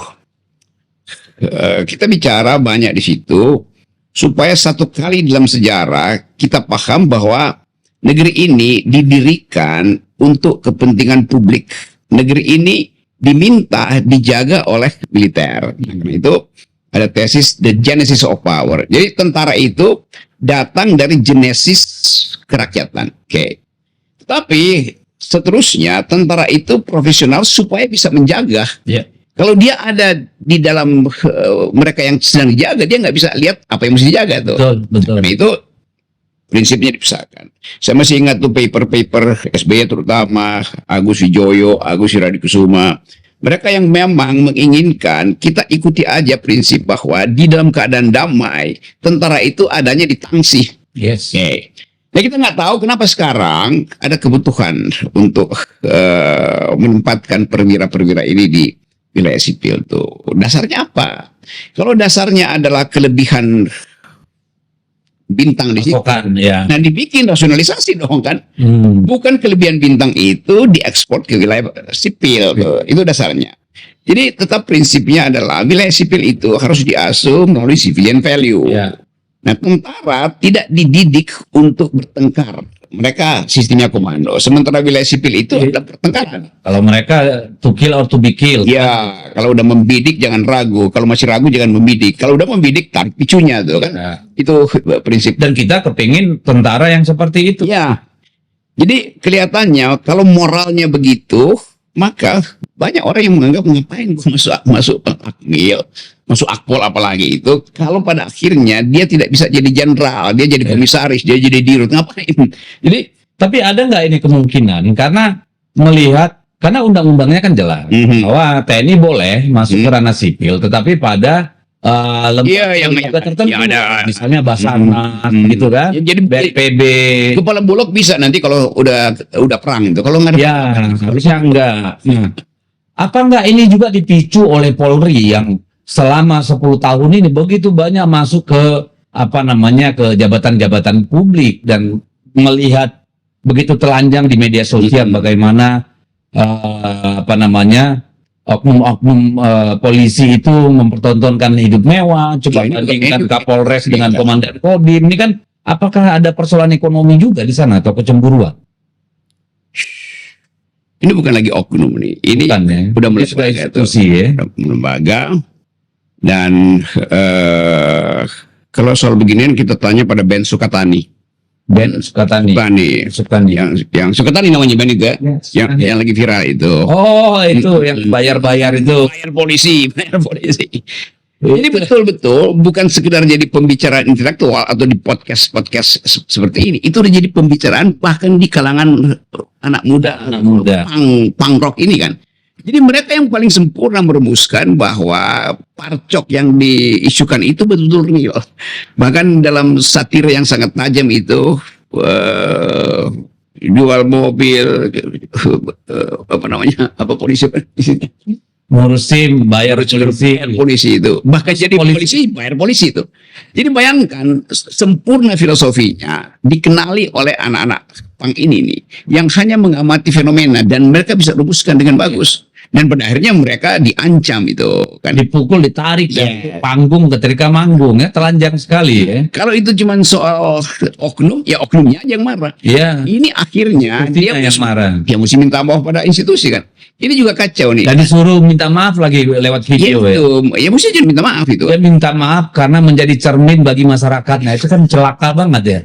Kita bicara banyak di situ supaya satu kali dalam sejarah kita paham bahwa negeri ini didirikan untuk kepentingan publik. Negeri ini diminta dijaga oleh militer. Karena itu ada tesis The Genesis of Power. Jadi tentara itu datang dari genesis kerakyatan. Oke. Tapi seterusnya tentara itu profesional supaya bisa menjaga. Yeah. Kalau dia ada di dalam mereka yang sedang dijaga, dia nggak bisa lihat apa yang mesti dijaga tuh. Betul. Nah, itu prinsipnya dipisahkan. Saya masih ingat tuh paper SBY terutama Agus Wijoyo, Agus Radhikusuma. Mereka yang memang menginginkan kita ikuti aja prinsip bahwa di dalam keadaan damai, tentara itu adanya di tangsi. Yes. Okay. Nah, kita nggak tahu kenapa sekarang ada kebutuhan untuk menempatkan perwira-perwira ini di wilayah sipil tuh. Dasarnya apa? Kalau dasarnya adalah kelebihan bintang di situ. Ya. Nah, dibikin rasionalisasi dong kan. Bukan kelebihan bintang itu diekspor ke wilayah sipil. Itu dasarnya. Jadi tetap prinsipnya adalah wilayah sipil itu harus diasuh melalui civilian value. Ya. Nah, tentara tidak dididik untuk bertengkar. Mereka sistemnya komando. Sementara wilayah sipil itu ada pertengkaran. Kalau mereka to kill or to be killed. Ya, kalau udah membidik jangan ragu. Kalau masih ragu jangan membidik. Kalau udah membidik tarik picunya tuh kan. Ya. Itu prinsip. Dan kita kepingin tentara yang seperti itu. Ya. Jadi kelihatannya kalau moralnya begitu, maka banyak orang yang menganggap ngapain gue masuk akmil, masuk akpol apalagi itu. Kalau pada akhirnya dia tidak bisa jadi jenderal, dia jadi komisaris, dia jadi dirut, ngapain? Jadi tapi ada nggak ini kemungkinan karena melihat karena undang-undangnya kan jelas bahwa TNI boleh masuk ke ranah sipil, tetapi pada lembaga tertentu, misalnya Basarnas gitu kan, jadi BNPB, kepala bulog bisa nanti kalau udah perang itu, kalau nggak ada harusnya enggak. Nah, apa enggak ini juga dipicu oleh Polri yang selama 10 tahun ini begitu banyak masuk ke ke jabatan-jabatan publik dan melihat begitu telanjang di media sosial bagaimana oknum-oknum polisi itu mempertontonkan hidup mewah, coba bandingkan Kapolres dengan Komandan Kodim. Ini kan apakah ada persoalan ekonomi juga di sana atau kecemburuan? Ini bukan lagi oknum nih, ini bukan, ya? udah mulai sudah institusi ya, lembaga. Dan kalau soal beginian kita tanya pada Ben Sukatani. Ben Sukatani. Yang Sukatani namanya Ben juga, yang lagi viral itu. Oh, itu yang bayar-bayar itu. Bayar polisi. Ini betul-betul bukan sekedar jadi pembicaraan intelektual atau di podcast seperti ini. Itu udah jadi pembicaraan bahkan di kalangan anak muda. Punk rock ini kan. Jadi mereka yang paling sempurna merumuskan bahwa parcok yang diisukan itu betul-betul real. Bahkan dalam satir yang sangat tajam itu, jual mobil, polisi ngurusin bayar polisi itu, bahkan jadi polisi bayar polisi itu. Jadi bayangkan sempurna filosofinya dikenali oleh anak-anak punk ini nih, yang hanya mengamati fenomena dan mereka bisa rumuskan dengan bagus. Dan pada akhirnya mereka diancam itu kan. Dipukul, ditarik dari panggung ketika manggung ya, telanjang sekali ya. Kalau itu cuma soal oknum, ya oknumnya aja yang marah. Iya. Ini akhirnya dia yang marah. Dia mesti minta maaf pada institusi kan. Ini juga kacau nih. Dan disuruh minta maaf lagi lewat video ya. Ya mesti aja minta maaf itu. Dia minta maaf karena menjadi cermin bagi masyarakat. Nah itu kan celaka banget ya.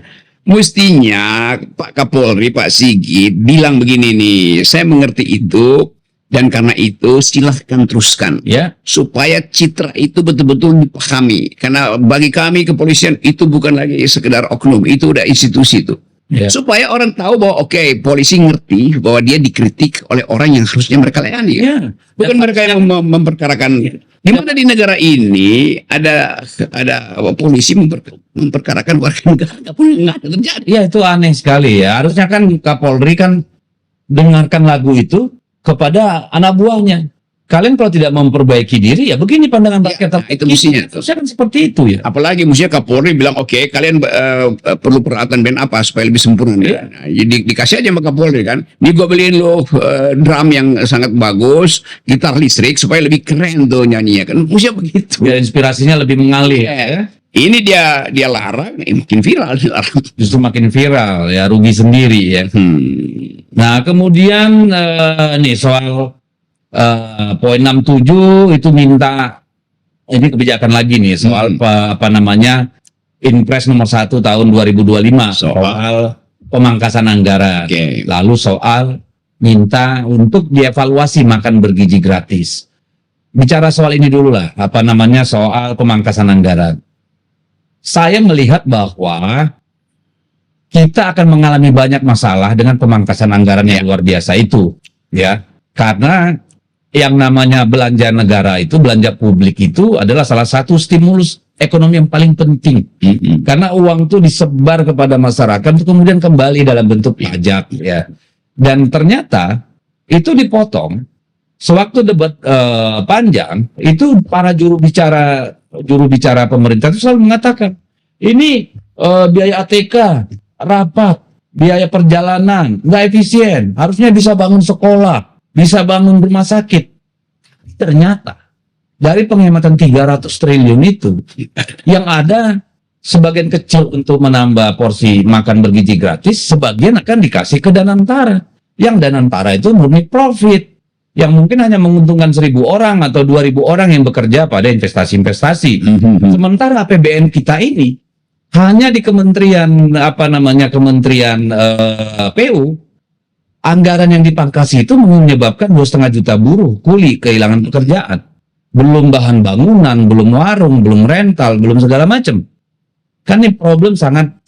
Mestinya Pak Kapolri, Pak Sigit bilang begini nih, saya mengerti itu. Dan karena itu silahkan teruskan ya, supaya citra itu betul-betul dipahami. Karena bagi kami kepolisian itu bukan lagi sekedar oknum, itu udah institusi itu. Ya. Supaya orang tahu bahwa oke, polisi ngerti bahwa dia dikritik oleh orang yang harusnya mereka layani. Ya. Bukan mereka yang memperkarakan. Di mana di negara ini ada polisi memperkarakan warga negara, nggak ada terjadi. Ya itu aneh sekali ya. Harusnya kan Kapolri kan dengarkan lagu itu kepada anak buahnya. Kalian kalau tidak memperbaiki diri, ya begini pandangan rakyat. Itu mestinya. Kan seperti itu ya. Apalagi mestinya Kapolri bilang, oke, kalian perlu peralatan band apa supaya lebih sempurna. Ya. Nah, dikasih aja sama Kapolri kan. Ini gue beliin lo drum yang sangat bagus, gitar listrik supaya lebih keren tuh nyanyinya kan. Mestinya begitu. Biar inspirasinya lebih mengalir. Ya. Ini dia larang, makin viral. Justru makin viral ya, rugi sendiri ya. Nah kemudian nih soal poin 67 itu minta, ini kebijakan lagi nih soal apa namanya Inpres nomor 1 tahun 2025 soal pemangkasan anggaran. Lalu soal minta untuk dievaluasi makan bergizi gratis. Bicara soal ini dulu lah, apa namanya soal pemangkasan anggaran. Saya melihat bahwa kita akan mengalami banyak masalah dengan pemangkasan anggaran yang luar biasa itu, ya. Karena yang namanya belanja negara itu, belanja publik itu adalah salah satu stimulus ekonomi yang paling penting. Karena uang itu disebar kepada masyarakat, kemudian kembali dalam bentuk pajak, ya. Dan ternyata itu dipotong. Sewaktu debat panjang, itu para juru bicara pemerintah itu selalu mengatakan, ini biaya ATK, rapat, biaya perjalanan, nggak efisien. Harusnya bisa bangun sekolah, bisa bangun rumah sakit. Ternyata dari penghematan 300 triliun itu, yang ada sebagian kecil untuk menambah porsi makan bergizi gratis, sebagian akan dikasih ke Danantara. Yang Danantara itu murni profit, yang mungkin hanya menguntungkan 1.000 orang atau 2.000 orang yang bekerja pada investasi-investasi. Sementara APBN kita ini hanya di Kementerian Kementerian PU, anggaran yang dipangkas itu menyebabkan 2,5 juta buruh kuli kehilangan pekerjaan. Belum bahan bangunan, belum warung, belum rental, belum segala macam. Kan ini problem sangat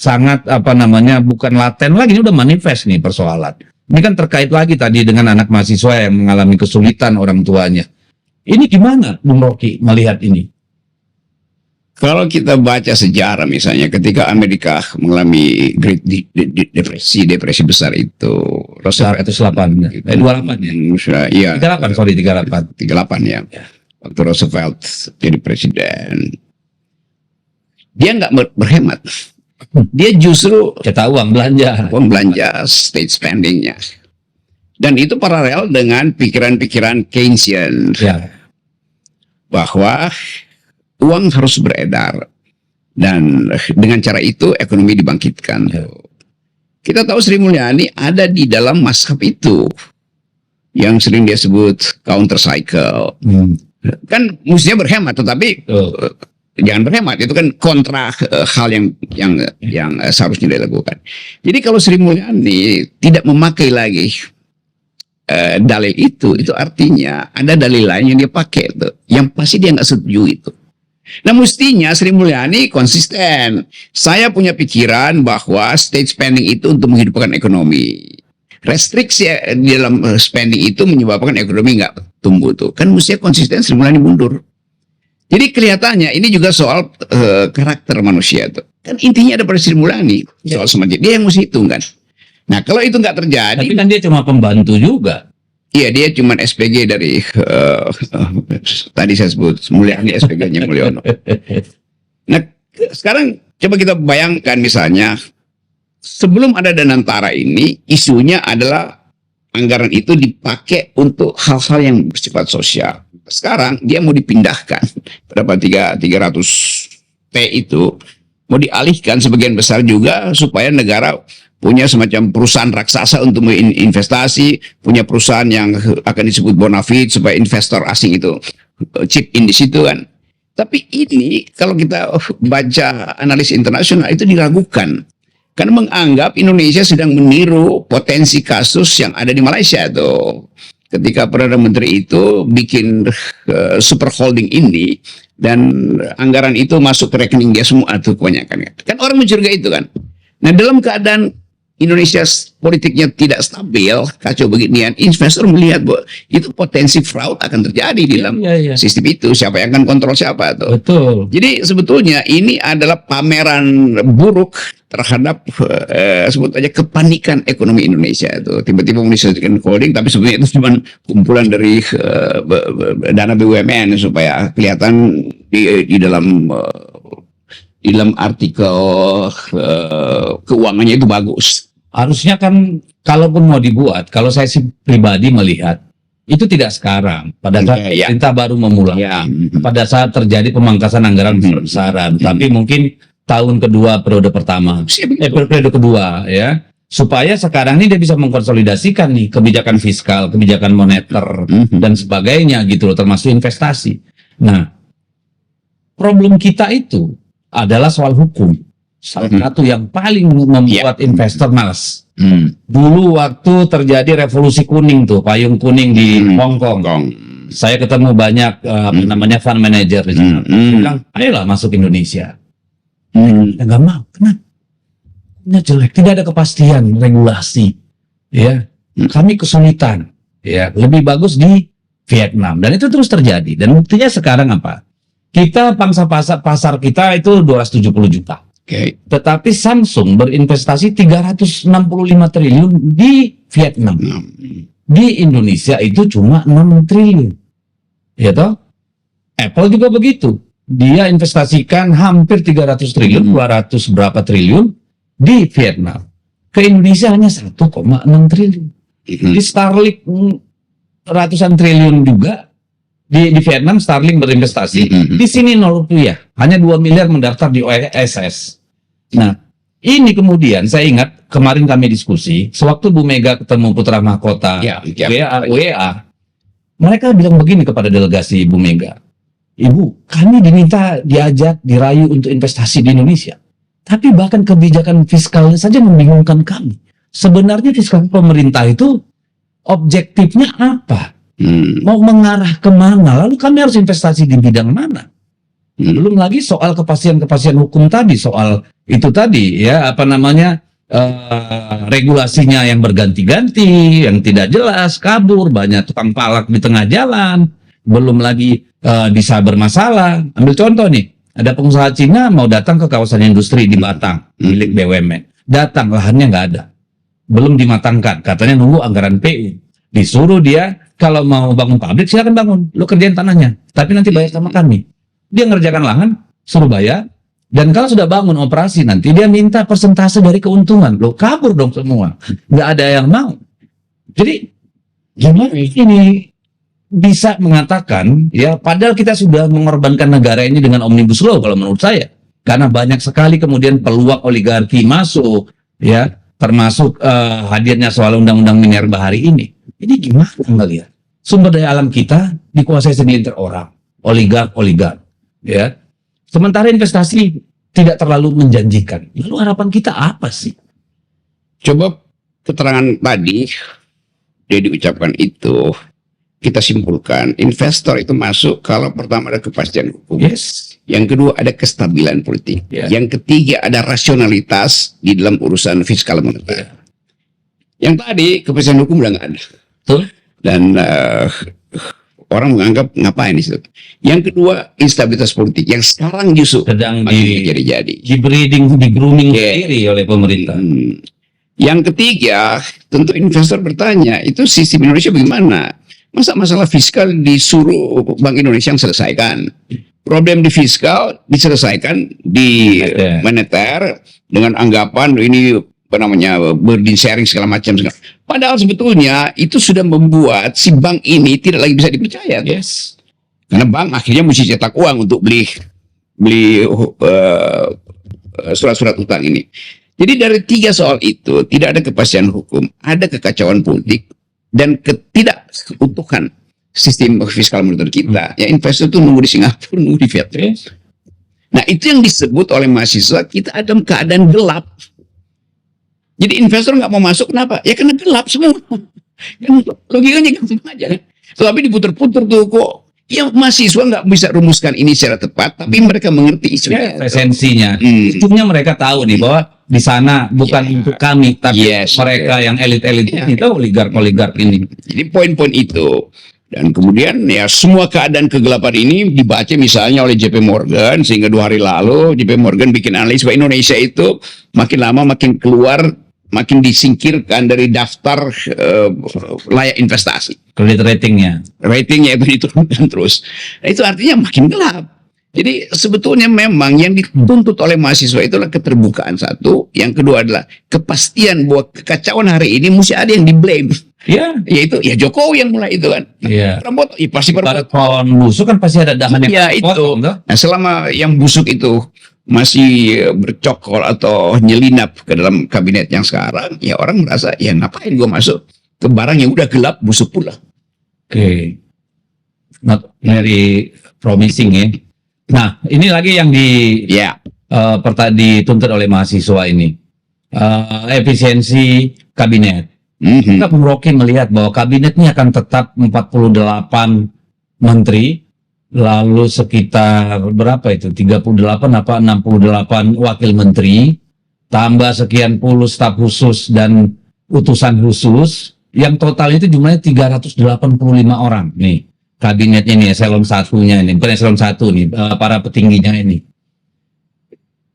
bukan laten lagi, ini udah manifest nih persoalan. Ini kan terkait lagi tadi dengan anak mahasiswa yang mengalami kesulitan orang tuanya. Ini gimana Bung Rocky melihat ini? Kalau kita baca sejarah misalnya ketika Amerika mengalami Great depresi besar itu, Roosevelt itu 28 ya. 28 ya. 38 ya. Waktu Roosevelt jadi presiden, dia nggak berhemat. Dia justru cetak uang belanja state spendingnya, dan itu paralel dengan pikiran-pikiran Keynesian bahwa uang harus beredar dan dengan cara itu ekonomi dibangkitkan. Kita tahu Sri Mulyani ada di dalam mazhab itu yang sering dia sebut counter cycle. Kan mestinya berhemat, tetapi jangan berhemat, itu kan kontra hal yang seharusnya dilakukan. Jadi kalau Sri Mulyani tidak memakai lagi dalil itu artinya ada dalil lain yang dia pakai itu, yang pasti dia nggak setuju itu. Nah mestinya Sri Mulyani konsisten. Saya punya pikiran bahwa state spending itu untuk menghidupkan ekonomi. Restriksi di dalam spending itu menyebabkan ekonomi nggak tumbuh tuh. Kan mestinya konsisten, Sri Mulyani mundur. Jadi kelihatannya ini juga soal karakter manusia tuh. Kan intinya ada pada Sri Mulyani soal semacam dia yang mesti hitung kan. Nah kalau itu nggak terjadi, tapi kan dia cuma pembantu juga. Iya, dia cuma SPG dari tadi saya sebut Mulyani, SPG-nya Mulyono. Nah sekarang coba kita bayangkan misalnya sebelum ada Danantara ini isunya adalah anggaran itu dipakai untuk hal-hal yang bersifat sosial. Sekarang dia mau dipindahkan berapa 300 T itu mau dialihkan sebagian besar juga supaya negara punya semacam perusahaan raksasa untuk investasi, punya perusahaan yang akan disebut bona fide supaya investor asing itu chip in di situ kan. Tapi ini kalau kita baca analis internasional itu diragukan. Karena menganggap Indonesia sedang meniru potensi kasus yang ada di Malaysia tuh. Ketika Perdana Menteri itu bikin super holding ini dan anggaran itu masuk ke rekening dia semua tuh kebanyakan. Kan orang mencurigai itu kan. Nah dalam keadaan Indonesia politiknya tidak stabil, kacau beginian, investor melihat bahwa itu potensi fraud akan terjadi di dalam sistem itu. Siapa yang akan kontrol siapa tuh. Betul. Jadi sebetulnya ini adalah pameran buruk terhadap sebut aja kepanikan ekonomi Indonesia itu. Tiba-tiba menyebutkan holding, tapi sebenarnya itu cuma kumpulan dari dana BUMN supaya kelihatan di dalam artikel keuangannya itu bagus. Harusnya kan kalaupun mau dibuat, kalau saya sih pribadi melihat itu tidak sekarang pada saat pemerintah baru memulai, pada saat terjadi pemangkasan anggaran besar-besaran, tapi mungkin tahun kedua periode pertama, periode kedua ya, supaya sekarang ini dia bisa mengkonsolidasikan nih kebijakan fiskal, kebijakan moneter dan sebagainya gitu loh, termasuk investasi. Nah, problem kita itu adalah soal hukum. Salah satu yang paling membuat investor malas. Dulu waktu terjadi revolusi kuning tuh, payung kuning di Hong Kong. Saya ketemu banyak namanya fund manager di sana. Bilang, ayolah masuk Indonesia. Ya nggak mau, kenapa? Ini jelek, tidak ada kepastian regulasi. Ya, kami kesulitan. Ya, lebih bagus di Vietnam. Dan itu terus terjadi. Dan buktinya sekarang apa? Kita pangsa pasar kita itu 270 juta. Tetapi Samsung berinvestasi 365 triliun di Vietnam. Di Indonesia itu cuma 6 triliun. Ya toh? Apple juga begitu. Dia investasikan hampir 300 triliun, 200 berapa triliun di Vietnam. Ke Indonesia hanya 1,6 triliun. Di Starlink ratusan triliun juga. Di Vietnam Starlink berinvestasi, di sini 0 rupiah, hanya 2 miliar mendaftar di OSS. Nah, ini kemudian saya ingat kemarin kami diskusi, sewaktu Bu Mega ketemu Putra Mahkota, WA, mereka bilang begini kepada delegasi Bu Mega, Ibu, kami diminta diajak, dirayu untuk investasi di Indonesia, tapi bahkan kebijakan fiskalnya saja membingungkan kami. Sebenarnya fiskal pemerintah itu objektifnya apa? Mau mengarah kemana? Lalu kami harus investasi di bidang mana? Belum lagi soal kepastian hukum tadi, soal itu tadi ya apa namanya regulasinya yang berganti-ganti, yang tidak jelas, kabur, banyak tukang palak di tengah jalan. Belum lagi bisa bermasalah. Ambil contoh nih, ada pengusaha Cina mau datang ke kawasan industri di Batang milik BUMN. Datang, lahannya nggak ada, belum dimatangkan. Katanya nunggu anggaran PU. Disuruh dia kalau mau bangun pabrik silakan bangun, lo kerjain tanahnya, tapi nanti bayar sama kami. Dia ngerjakan lahan, suruh bayar, dan kalau sudah bangun operasi nanti dia minta persentase dari keuntungan. Lo kabur dong semua, nggak ada yang mau. Jadi gimana ini bisa mengatakan ya, padahal kita sudah mengorbankan negara ini dengan omnibus law kalau menurut saya, karena banyak sekali kemudian peluang oligarki masuk, ya termasuk hadirnya soal undang-undang minerba hari ini. Ini gimana ngelihat? Sumber daya alam kita dikuasai segelintir orang, oligark, ya. Sementara investasi tidak terlalu menjanjikan. Lalu harapan kita apa sih? Coba keterangan tadi dia diucapkan itu, kita simpulkan investor itu masuk kalau pertama ada kepastian hukum. Yang kedua ada kestabilan politik. Yang ketiga ada rasionalitas di dalam urusan fiskal moneter. Yang tadi kepastian hukum udah nggak ada. Dan orang menganggap ngapain di situ. Yang kedua instabilitas politik yang sekarang justru sedang jadi di grooming sendiri oleh pemerintah. Yang ketiga tentu investor bertanya, itu sistem Indonesia bagaimana? Masa masalah fiskal disuruh Bank Indonesia yang selesaikan? Problem di fiskal diselesaikan di moneter dengan anggapan ini burden sharing segala macam. Padahal sebetulnya itu sudah membuat si bank ini tidak lagi bisa dipercaya. Yes. Karena bank akhirnya mesti cetak uang untuk beli surat-surat utang ini. Jadi dari 3 soal itu tidak ada kepastian hukum, ada kekacauan politik dan ketidakutuhan sistem fiskal menurut kita. Ya investor itu nunggu di Singapura, nunggu di Vietnam. Nah itu yang disebut oleh mahasiswa kita ada keadaan gelap. Jadi investor nggak mau masuk, kenapa? Ya karena gelap semua. Kan logikanya gampang aja kan. Tapi diputer-puter tuh kok. Ya mahasiswa nggak bisa rumuskan ini secara tepat, tapi mereka mengerti isunya. Esensinya. Ujungnya mereka tahu nih bahwa di sana bukan untuk kami, tapi mereka yang elit-elit itu oligark ini. Jadi poin-poin itu. Dan kemudian ya semua keadaan kegelapan ini dibaca misalnya oleh JP Morgan, sehingga 2 hari lalu JP Morgan bikin analisis bahwa Indonesia itu makin lama makin keluar, makin disingkirkan dari daftar layak investasi. Kredit ratingnya itu diturunkan terus. Nah, itu artinya makin gelap. Jadi sebetulnya memang yang dituntut oleh mahasiswa itulah keterbukaan satu, yang kedua adalah kepastian bahwa kekacauan hari ini mesti ada yang di-blame. Ya, yaitu ya Jokowi yang mulai itu kan. Iya. Prabowo, ya pasti Prabowo. Pohon busuk kan pasti ada dahan yang itu. Nah, selama yang busuk itu masih bercokol atau nyelinap ke dalam kabinet yang sekarang, ya orang merasa ya ngapain gua masuk ke barang yang udah gelap busuk pula. Oke. Not very promising ya. Nah, ini lagi yang dituntut oleh mahasiswa ini. Efisiensi kabinet. Kita Bung Rocky melihat bahwa kabinet ini akan tetap 48 menteri, lalu sekitar berapa itu? 38 apa 68 wakil menteri, tambah sekian puluh staf khusus dan utusan khusus, yang total itu jumlahnya 385 orang nih. Kabinetnya ini eselon 1-nya ini, bukan eselon 1 nih, para petingginya ini.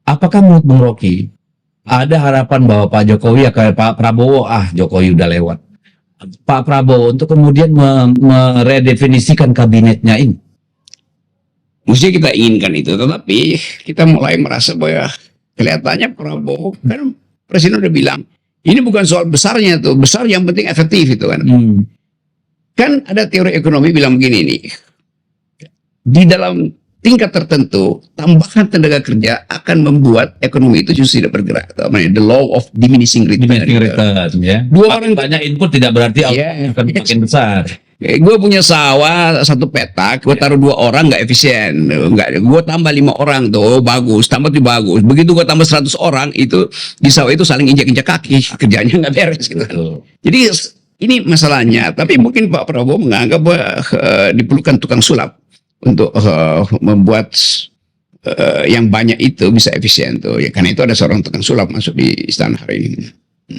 Apakah menurut Bung Rocky ada harapan bahwa Pak Jokowi akan Pak Prabowo, Jokowi udah lewat, Pak Prabowo untuk kemudian meredefinisikan kabinetnya ini? Mesti kita inginkan itu, tetapi kita mulai merasa bahwa kelihatannya Prabowo kan Presiden udah bilang ini bukan soal besarnya tuh, besar yang penting efektif itu kan. Kan ada teori ekonomi bilang begini nih, di dalam tingkat tertentu tambahan tenaga kerja akan membuat ekonomi itu justru tidak bergerak. The law of diminishing return. Ya. Dua orang banyak input tidak berarti akan makin besar. Gue punya sawah 1 petak, gue taruh 2 orang nggak efisien, gue tambah 5 orang tuh bagus, tambah tuh bagus. Begitu gue tambah 100 orang itu di sawah itu saling injak-injak kaki, kerjanya nggak beres gitu. Jadi ini masalahnya. Tapi mungkin Pak Prabowo menganggap bahwa diperlukan tukang sulap untuk membuat yang banyak itu bisa efisien tuh. Ya karena itu ada seorang tukang sulap masuk di istana hari ini.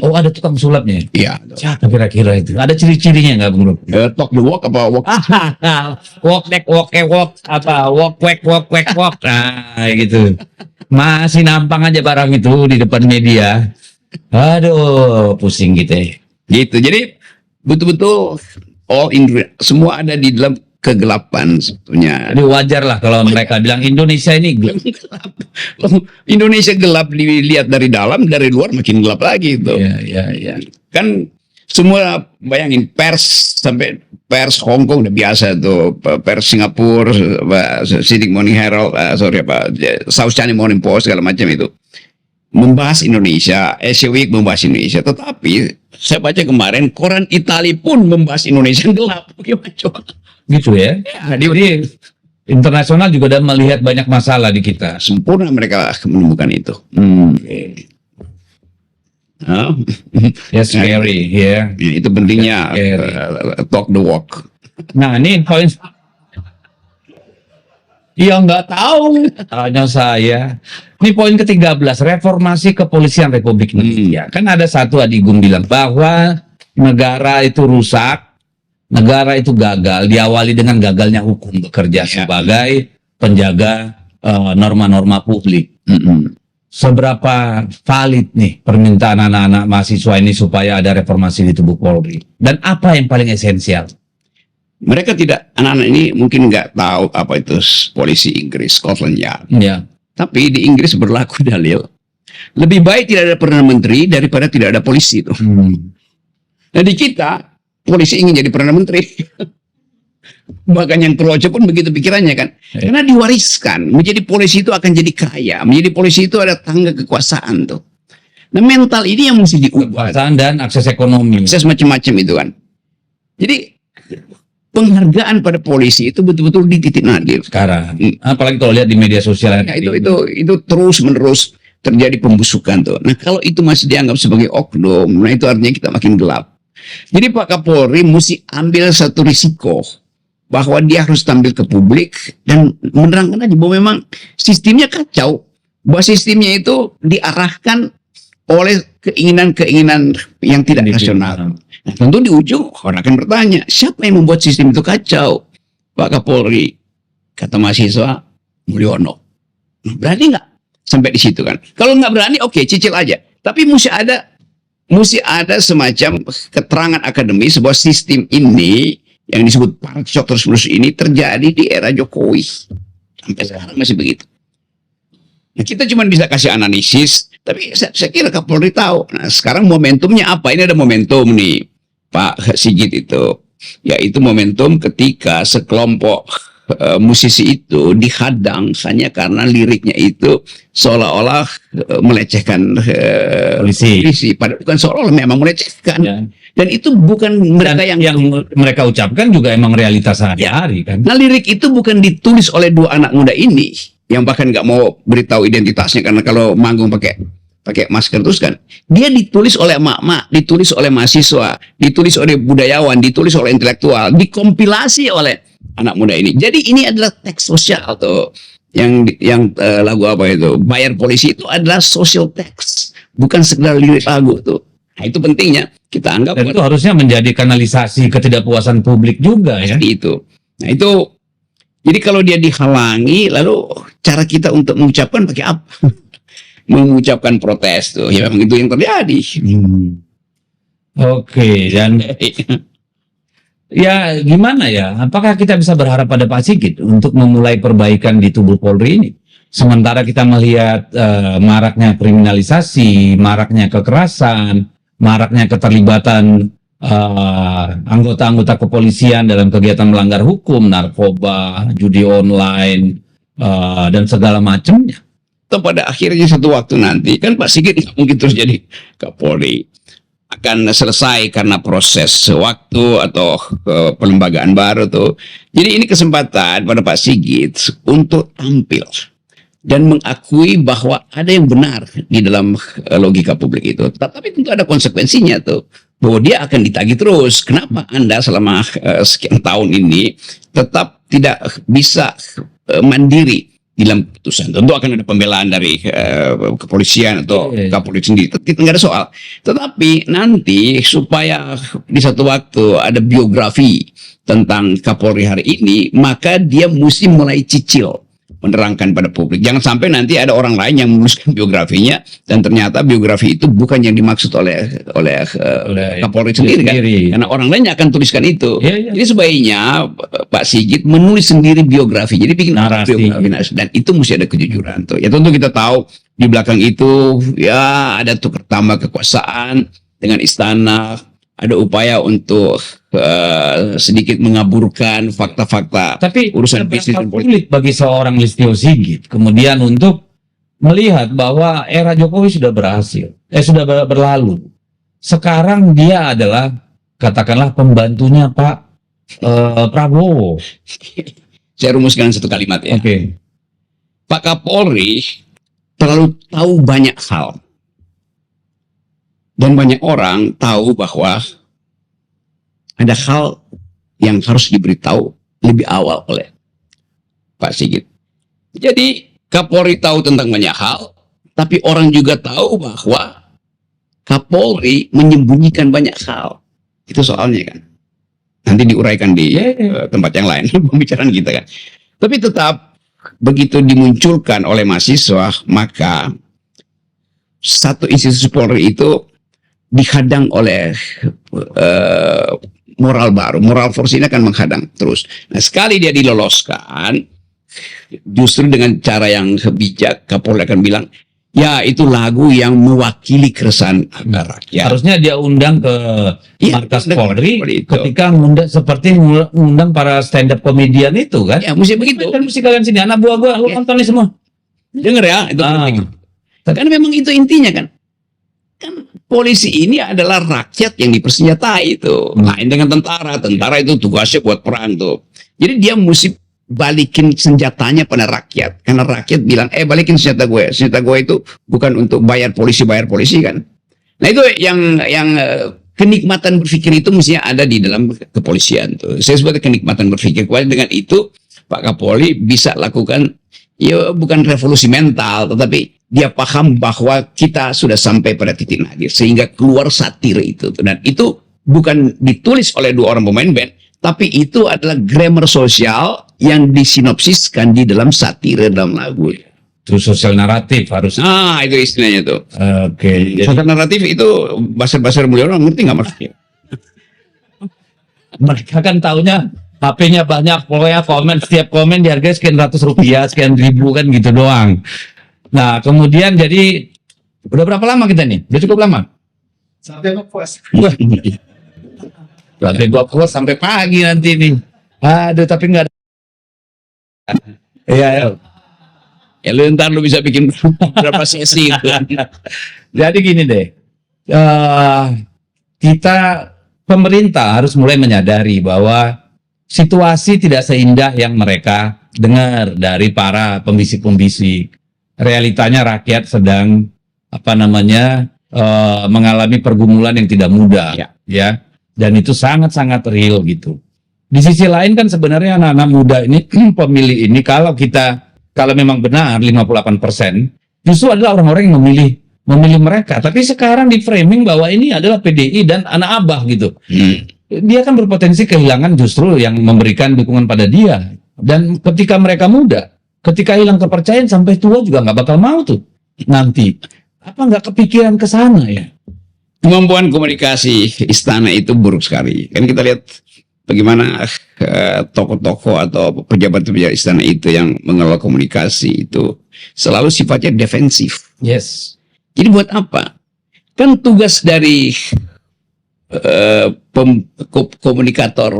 Oh, ada tukang sulapnya? Iya. Siapa kira-kira itu? Ada ciri-cirinya nggak, Bung? Talk the walk apa walk? Walk. Nah, gitu. Masih nampang aja barang itu di depan media. Aduh, pusing gitu ya. Gitu. Jadi betul-betul semua ada di dalam kegelapan sebetulnya. Jadi wajar lah kalau mereka bilang Indonesia ini gelap. Indonesia gelap dilihat dari dalam, dari luar makin gelap lagi itu. Iya. Kan semua bayangin sampai pers Hong Kong udah biasa tuh, pers Singapura, Sydney Morning Herald, South China Morning Post segala macam itu membahas Indonesia, Asia Week membahas Indonesia. Tetapi saya baca kemarin koran Italia pun membahas Indonesia gelap. Bagaimana coba? Gitu ya. Jadi internasional juga udah melihat banyak masalah di kita. Sempurna mereka menemukan itu. Scary ya. Itu pentingnya talk the walk. Nah ini poin. Iya nggak tahu. Tanya saya. Ini poin ke-13, reformasi kepolisian Republik Indonesia. Kan ada satu Adigung bilang bahwa negara itu rusak. Negara itu gagal, diawali dengan gagalnya hukum bekerja sebagai penjaga norma-norma publik. Seberapa valid nih permintaan anak-anak mahasiswa ini supaya ada reformasi di tubuh Polri? Dan apa yang paling esensial? Mereka anak-anak ini mungkin nggak tahu apa itu polisi Inggris, Scotland Yard. Ya. Tapi di Inggris berlaku dalil Lebih baik tidak ada Perdana Menteri daripada tidak ada polisi itu. Nah di kita, polisi ingin jadi Perdana Menteri. Bahkan yang keroco pun begitu pikirannya kan. Karena diwariskan, menjadi polisi itu akan jadi kaya. Menjadi polisi itu ada tangga kekuasaan tuh. Nah mental ini yang mesti diubah. Kekuasaan dan akses ekonomi. Akses macam-macam itu kan. Jadi penghargaan pada polisi itu betul-betul dititik nadir sekarang. Apalagi kalau lihat di media sosial. Ya, itu terus-menerus terjadi pembusukan tuh. Nah kalau itu masih dianggap sebagai oknum, nah itu artinya kita makin gelap. Jadi Pak Kapolri mesti ambil satu risiko bahwa dia harus tampil ke publik dan menerangkan aja bahwa memang sistemnya kacau, bahwa sistemnya itu diarahkan oleh keinginan-keinginan yang tidak rasional. Nah, tentu di ujung orang akan bertanya, siapa yang membuat sistem itu kacau? Pak Kapolri, kata mahasiswa Mulyono. Berani nggak sampai di situ kan? Kalau nggak berani, oke, cicil aja. Tapi mesti ada semacam keterangan akademis sebuah sistem ini yang disebut parcok terus-menerus ini terjadi di era Jokowi. Sampai sekarang masih begitu. Nah, kita cuma bisa kasih analisis, tapi saya kira Kapolri tahu. Nah, sekarang momentumnya apa? Ini ada momentum nih, Pak Sigit itu. Yaitu momentum ketika sekelompok musisi itu dihadang hanya karena liriknya itu seolah-olah melecehkan polisi. Padahal bukan seolah-olah, memang melecehkan. Ya. Dan itu bukan mereka yang mereka ucapkan juga emang realitas sehari-hari kan. Nah lirik itu bukan ditulis oleh dua anak muda ini yang bahkan nggak mau beritahu identitasnya karena kalau manggung pakai masker terus kan. Dia ditulis oleh emak-emak, ditulis oleh mahasiswa, ditulis oleh budayawan, ditulis oleh intelektual, dikompilasi oleh anak muda ini. Jadi ini adalah teks sosial tuh. Yang lagu apa itu? Bayar Polisi itu adalah social text, bukan sekedar lirik lagu tuh. Nah, itu pentingnya kita anggap. Dan itu harusnya menjadi kanalisasi ketidakpuasan publik juga ya. Itu. Nah itu. Jadi kalau dia dihalangi, lalu cara kita untuk mengucapkan pakai apa? Mengucapkan protes tuh. Ya memang itu yang terjadi. Oke, dan ya gimana ya? Apakah kita bisa berharap pada Pak Sigit untuk memulai perbaikan di tubuh Polri ini? Sementara kita melihat maraknya kriminalisasi, maraknya kekerasan, maraknya keterlibatan anggota-anggota kepolisian dalam kegiatan melanggar hukum, narkoba, judi online, dan segala macamnya. Atau pada akhirnya satu waktu nanti, kan Pak Sigit nggak mungkin terus jadi Kapolri. Akan selesai karena proses waktu atau pelembagaan baru tuh. Jadi ini kesempatan pada Pak Sigit untuk tampil dan mengakui bahwa ada yang benar di dalam logika publik itu. Tapi tentu ada konsekuensinya tuh. Bahwa dia akan ditagih terus. Kenapa Anda selama sekian tahun ini tetap tidak bisa mandiri di dalam keputusan? Tentu akan ada pembelaan dari kepolisian atau Kapolri sendiri. Kita nggak ada soal. Tetapi nanti supaya di satu waktu ada biografi tentang Kapolri hari ini, maka dia mesti mulai cicil menerangkan pada publik. Jangan sampai nanti ada orang lain yang menuliskan biografinya dan ternyata biografi itu bukan yang dimaksud oleh Kapolri sendiri kan. Karena orang lain akan tuliskan itu. Jadi sebaiknya Pak Sigit menulis sendiri biografi. Jadi bikin narasi biografi dan itu mesti ada kejujuran tuh. Ya tentu kita tahu di belakang itu ya ada tukar tambah kekuasaan dengan istana, ada upaya untuk sedikit mengaburkan fakta-fakta. Tapi urusan bisnis dan politik bagi seorang Listio Sigit kemudian untuk melihat bahwa era Jokowi sudah berhasil, sudah berlalu. Sekarang dia adalah katakanlah pembantunya Pak Prabowo. Saya rumuskan satu kalimat ya. Oke. Pak Kapolri terlalu tahu banyak hal. Dan banyak orang tahu bahwa ada hal yang harus diberitahu lebih awal oleh Pak Sigit. Jadi Kapolri tahu tentang banyak hal, tapi orang juga tahu bahwa Kapolri menyembunyikan banyak hal. Itu soalnya kan. Nanti diuraikan di tempat yang lain, pembicaraan kita kan. Tapi tetap begitu dimunculkan oleh mahasiswa, maka satu institusi Polri itu dihadang oleh moral baru. Moral force ini akan menghadang terus. Nah, sekali dia diloloskan, justru dengan cara yang bijak, Kapolri akan bilang, Ya, itu lagu yang mewakili keresahan rakyat. Harusnya dia undang ke markas Polri ketika seperti mengundang para stand up comedian itu kan. Ya, mesti begitu. Dan mesti kalian sini, anak buah gua, lu nonton nih semua. Dengar ya, itu penting. Karena memang itu intinya kan. Kan polisi ini adalah rakyat yang dipersenjatai itu. Lain dengan tentara. Tentara itu tugasnya buat perang tuh. Jadi dia mesti balikin senjatanya pada rakyat, karena rakyat bilang balikin senjata gue itu bukan untuk bayar polisi kan. Nah itu yang kenikmatan berpikir itu mestinya ada di dalam kepolisian tuh. Saya sebut kenikmatan berpikir. Dengan itu Pak Kapolri bisa lakukan ya bukan revolusi mental, tetapi dia paham bahwa kita sudah sampai pada titik nadir sehingga keluar satir itu, dan itu bukan ditulis oleh dua orang pemain band, tapi itu adalah grammar sosial yang disinopsiskan di dalam satir dalam lagu. Terus sosial naratif harus. Itu istilahnya tuh. Oke. Sosial naratif itu bahasa Mulyono ngerti nggak maksudnya? Mereka kan taunya HP-nya banyak, pokoknya setiap komen dihargai sekian ratus rupiah, sekian ribu kan gitu doang. Nah kemudian jadi udah berapa lama kita nih? Udah cukup lama? Sampai puas. Berarti gua puas sampai pagi nanti nih. Aduh, tapi nggak ada. Iya. Ya lu ntar lu bisa bikin berapa sesi itu. Jadi gini deh, pemerintah harus mulai menyadari bahwa situasi tidak seindah yang mereka dengar dari para pembisik-pembisik. Realitanya rakyat sedang mengalami pergumulan yang tidak mudah, ya. Dan itu sangat-sangat real gitu. Di sisi lain kan sebenarnya anak-anak muda ini, pemilih ini kalau memang benar 58%, justru adalah orang-orang yang memilih mereka. Tapi sekarang di framing bahwa ini adalah PDI dan anak abah gitu. Dia kan berpotensi kehilangan justru yang memberikan dukungan pada dia. Dan ketika mereka muda, ketika hilang kepercayaan sampai tua juga nggak bakal mau tuh nanti. Apa nggak kepikiran ke sana ya? Kemampuan komunikasi istana itu buruk sekali. Kan kita lihat bagaimana tokoh-tokoh atau pejabat-pejabat istana itu yang mengelola komunikasi itu selalu sifatnya defensif. Yes. Jadi buat apa? Kan tugas dari komunikator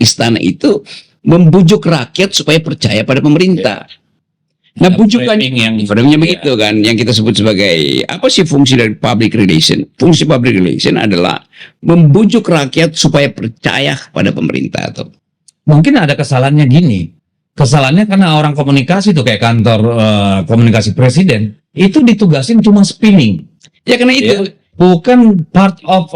istana itu membujuk rakyat supaya percaya pada pemerintah. Nah, bujukannya framingnya begitu kan, yang kita sebut sebagai apa sih fungsi dari public relation? Fungsi public relation adalah membujuk rakyat supaya percaya pada pemerintah tuh. Mungkin ada kesalahannya gini. Kesalahannya karena orang komunikasi tuh kayak kantor komunikasi presiden itu ditugasin cuma spinning. Ya karena itu bukan part of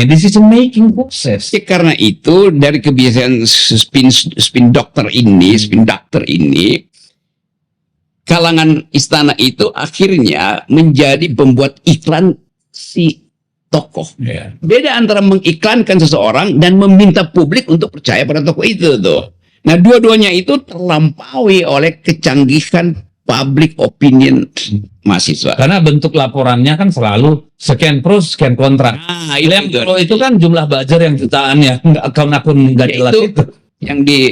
decision making process. Ya, karena itu dari kebiasaan spin doctor ini kalangan istana itu akhirnya menjadi pembuat iklan si tokoh. Beda antara mengiklankan seseorang dan meminta publik untuk percaya pada tokoh itu tuh. Nah, dua-duanya itu terlampaui oleh kecanggihan public opinion mahasiswa. Karena bentuk laporannya kan selalu sekian pro, sekian kontra. Nah, itu kan jumlah buzzer yang jutaan ya, akun-akun nggak jelas itu.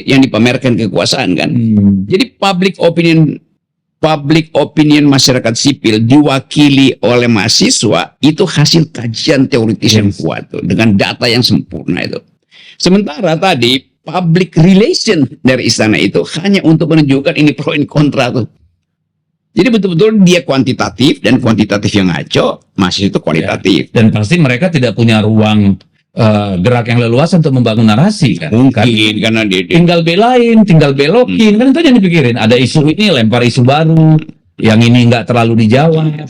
Yang dipamerkan kekuasaan kan. Jadi public opinion masyarakat sipil diwakili oleh mahasiswa itu hasil kajian teoritis yang kuat tuh, dengan data yang sempurna itu. Sementara tadi public relation dari istana itu hanya untuk menunjukkan ini pro dan kontra tuh. Jadi betul-betul dia kuantitatif, dan kuantitatif yang ngaco, mahasiswa itu kualitatif. Dan pasti mereka tidak punya ruang gerak yang leluasa untuk membangun narasi kan. Mungkin karena dia tinggal belain, tinggal belokin, kan itu yang dipikirin. Ada isu ini, lempar isu baru, yang ini nggak terlalu dijawab.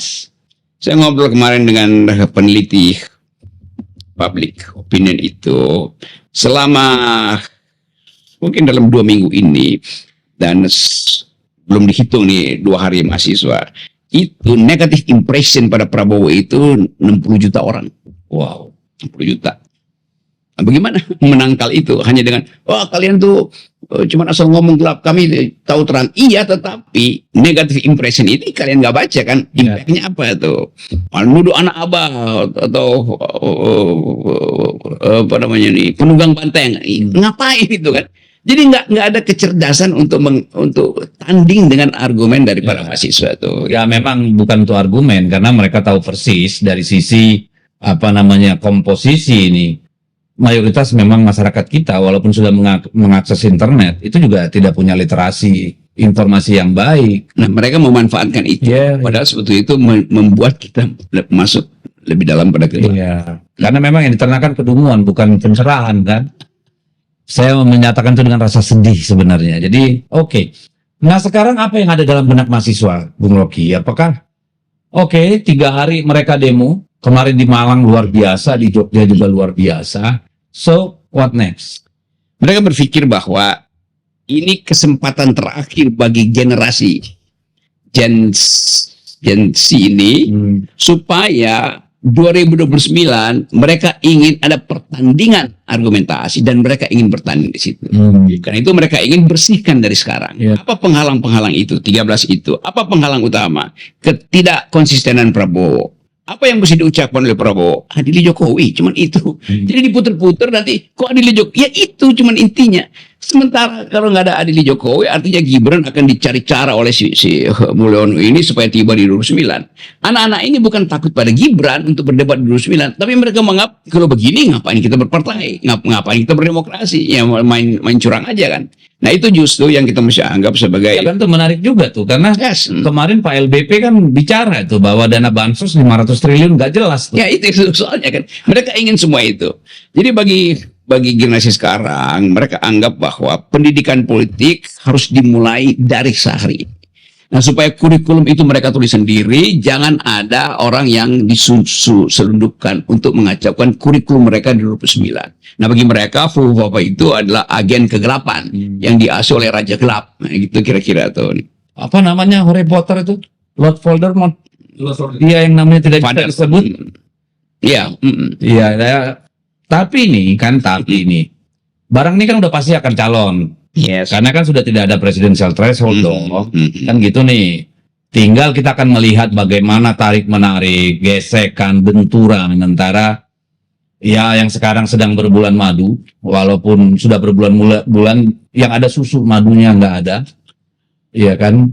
Saya ngobrol kemarin dengan peneliti public opinion itu selama mungkin dalam 2 minggu ini, dan belum dihitung nih 2 hari mahasiswa, itu negative impression pada Prabowo itu 60 juta orang. Wow, 60 juta. Nah, bagaimana menangkal itu? Hanya dengan, kalian tuh cuma asal ngomong gelap, kami tahu terang. Iya, tetapi negative impression ini kalian nggak baca kan? Impactnya apa tuh? Menuduh anak abah atau penunggang banteng. Ngapain itu kan? Jadi nggak ada kecerdasan untuk tanding dengan argumen dari para mahasiswa tuh. Ya memang bukan itu argumen, karena mereka tahu persis dari sisi komposisi ini. Mayoritas memang masyarakat kita walaupun sudah mengakses internet itu juga tidak punya literasi informasi yang baik. Nah, mereka memanfaatkan itu. Padahal sebetulnya itu membuat kita masuk lebih dalam pada kegelapan. Karena memang yang diternakan kedunguan bukan pencerahan kan. Saya menyatakan itu dengan rasa sedih sebenarnya. Jadi oke. Nah sekarang apa yang ada dalam benak mahasiswa, Bung Rocky? Apakah 3 hari mereka demo, kemarin di Malang luar biasa, di Jogja juga luar biasa. So, what next? Mereka berpikir bahwa ini kesempatan terakhir bagi generasi Gen Z ini supaya 2029 mereka ingin ada pertandingan argumentasi dan mereka ingin bertanding di situ. Karena itu mereka ingin bersihkan dari sekarang. Apa penghalang-penghalang itu? 13 itu. Apa penghalang utama? Ketidakkonsistenan Prabowo. Apa yang mesti diucapkan oleh Prabowo? Adili Jokowi, cuman itu. Jadi diputer-puter nanti, kok adili Jokowi? Ya itu cuman intinya. Sementara kalau nggak ada adili Jokowi, artinya Gibran akan dicari cara oleh si Mulyono ini supaya tiba di 2009. Anak-anak ini bukan takut pada Gibran untuk berdebat di 2009, tapi mereka menganggap kalau begini ngapain kita berpartai, ngapain kita berdemokrasi, ya main curang aja kan. Nah itu justru yang kita mesti anggap sebagai. Ya kan itu menarik juga tuh karena kemarin Pak LBP kan bicara itu bahwa dana bansos 500 triliun nggak jelas tuh. Ya itu soalnya kan mereka ingin semua itu. Jadi bagi generasi sekarang mereka anggap bahwa pendidikan politik harus dimulai dari sehari. Nah supaya kurikulum itu mereka tulis sendiri, jangan ada orang yang diselundupkan untuk mengacaukan kurikulum mereka di 2009. Nah bagi mereka Bapak itu adalah agen kegelapan yang diasuh oleh Raja Gelap. Nah gitu kira-kira tuh. Apa namanya Harry Potter itu? Lord Voldemort. Dia yang namanya tidak bisa disebut. Iya. Iya. Tapi ini barang ini kan udah pasti akan calon. Yes. Karena kan sudah tidak ada presidential threshold dong. Kan gitu nih. Tinggal kita akan melihat bagaimana tarik-menarik, gesekan, benturan antara yang sekarang sedang berbulan madu, walaupun sudah berbulan-bulan yang ada susu madunya nggak ada. Iya kan?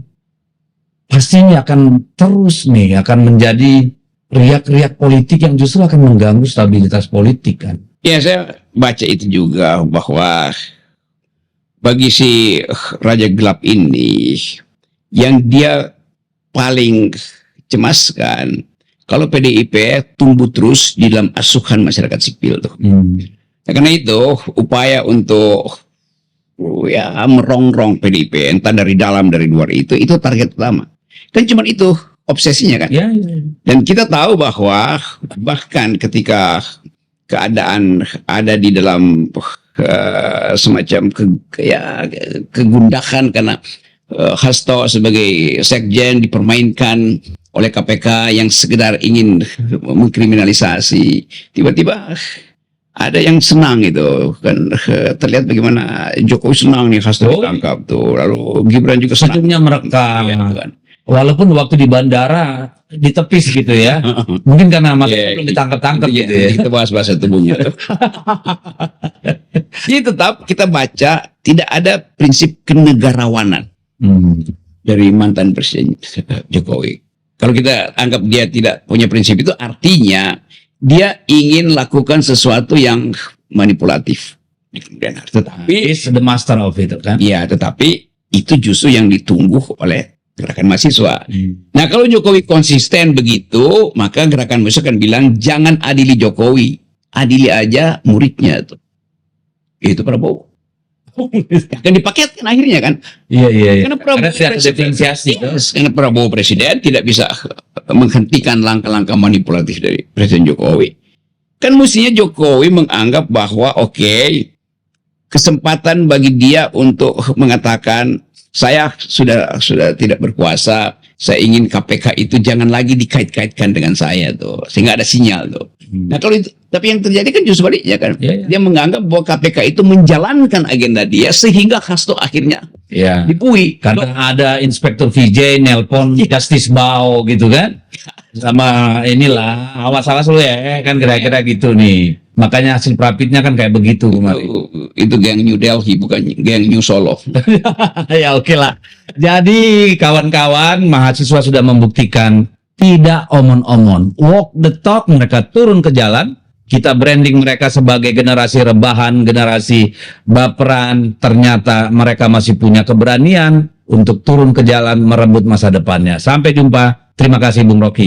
Pastinya akan terus akan menjadi riak-riak politik yang justru akan mengganggu stabilitas politik kan. Ya saya baca itu juga bahwa bagi si Raja Gelap ini yang dia paling cemaskan kalau PDIP tumbuh terus di dalam asuhan masyarakat sipil tuh. Nah, karena itu upaya untuk merongrong PDIP entah dari dalam dari luar itu target utama. Kan cuma itu obsesinya kan. Dan kita tahu bahwa bahkan ketika keadaan ada di dalam semacam kegundahan karena Hasto sebagai sekjen dipermainkan oleh KPK yang sekedar ingin mengkriminalisasi, tiba-tiba ada yang senang itu kan, terlihat bagaimana Jokowi senang nih Hasto ditangkap tuh, lalu Gibran juga senang. Senyumnya merekam kan. Walaupun waktu di bandara ditepis gitu ya, mungkin karena belum ditangkap-tangkap gitu ya. Kita bahas bahasa tubuhnya. Jadi tetap kita baca tidak ada prinsip kenegarawanan dari mantan Presiden Jokowi. Kalau kita anggap dia tidak punya prinsip itu, artinya dia ingin lakukan sesuatu yang manipulatif. Tetapi the master of it kan? Iya, tetapi itu justru yang ditunggu oleh gerakan mahasiswa. Nah kalau Jokowi konsisten begitu, maka gerakan mahasiswa akan bilang jangan adili Jokowi, adili aja muridnya tuh. Itu Prabowo. Akan dipaketkan akhirnya kan? Iya. Karena Prabowo karena Prabowo presiden tidak bisa menghentikan langkah-langkah manipulatif dari Presiden Jokowi. Kan mestinya Jokowi menganggap bahwa kesempatan bagi dia untuk mengatakan saya sudah tidak berkuasa, saya ingin KPK itu jangan lagi dikait-kaitkan dengan saya tuh, sehingga ada sinyal tuh. Nah kalau itu, tapi yang terjadi kan justru baliknya kan, dia menganggap bahwa KPK itu menjalankan agenda dia sehingga Hasto akhirnya dipui. Karena ada Inspektur VJ nelpon Justice Bao gitu kan, sama inilah awas-awas lu ya kan kira-kira gitu nih. Makanya hasil Prapitnya kan kayak begitu kemarin. Itu geng New Delhi, bukan geng New Solo. Ya oke lah. Jadi kawan-kawan, mahasiswa sudah membuktikan tidak omon-omon, walk the talk, mereka turun ke jalan. Kita branding mereka sebagai generasi rebahan, generasi baperan. Ternyata mereka masih punya keberanian untuk turun ke jalan merebut masa depannya. Sampai jumpa. Terima kasih Bung Rocky.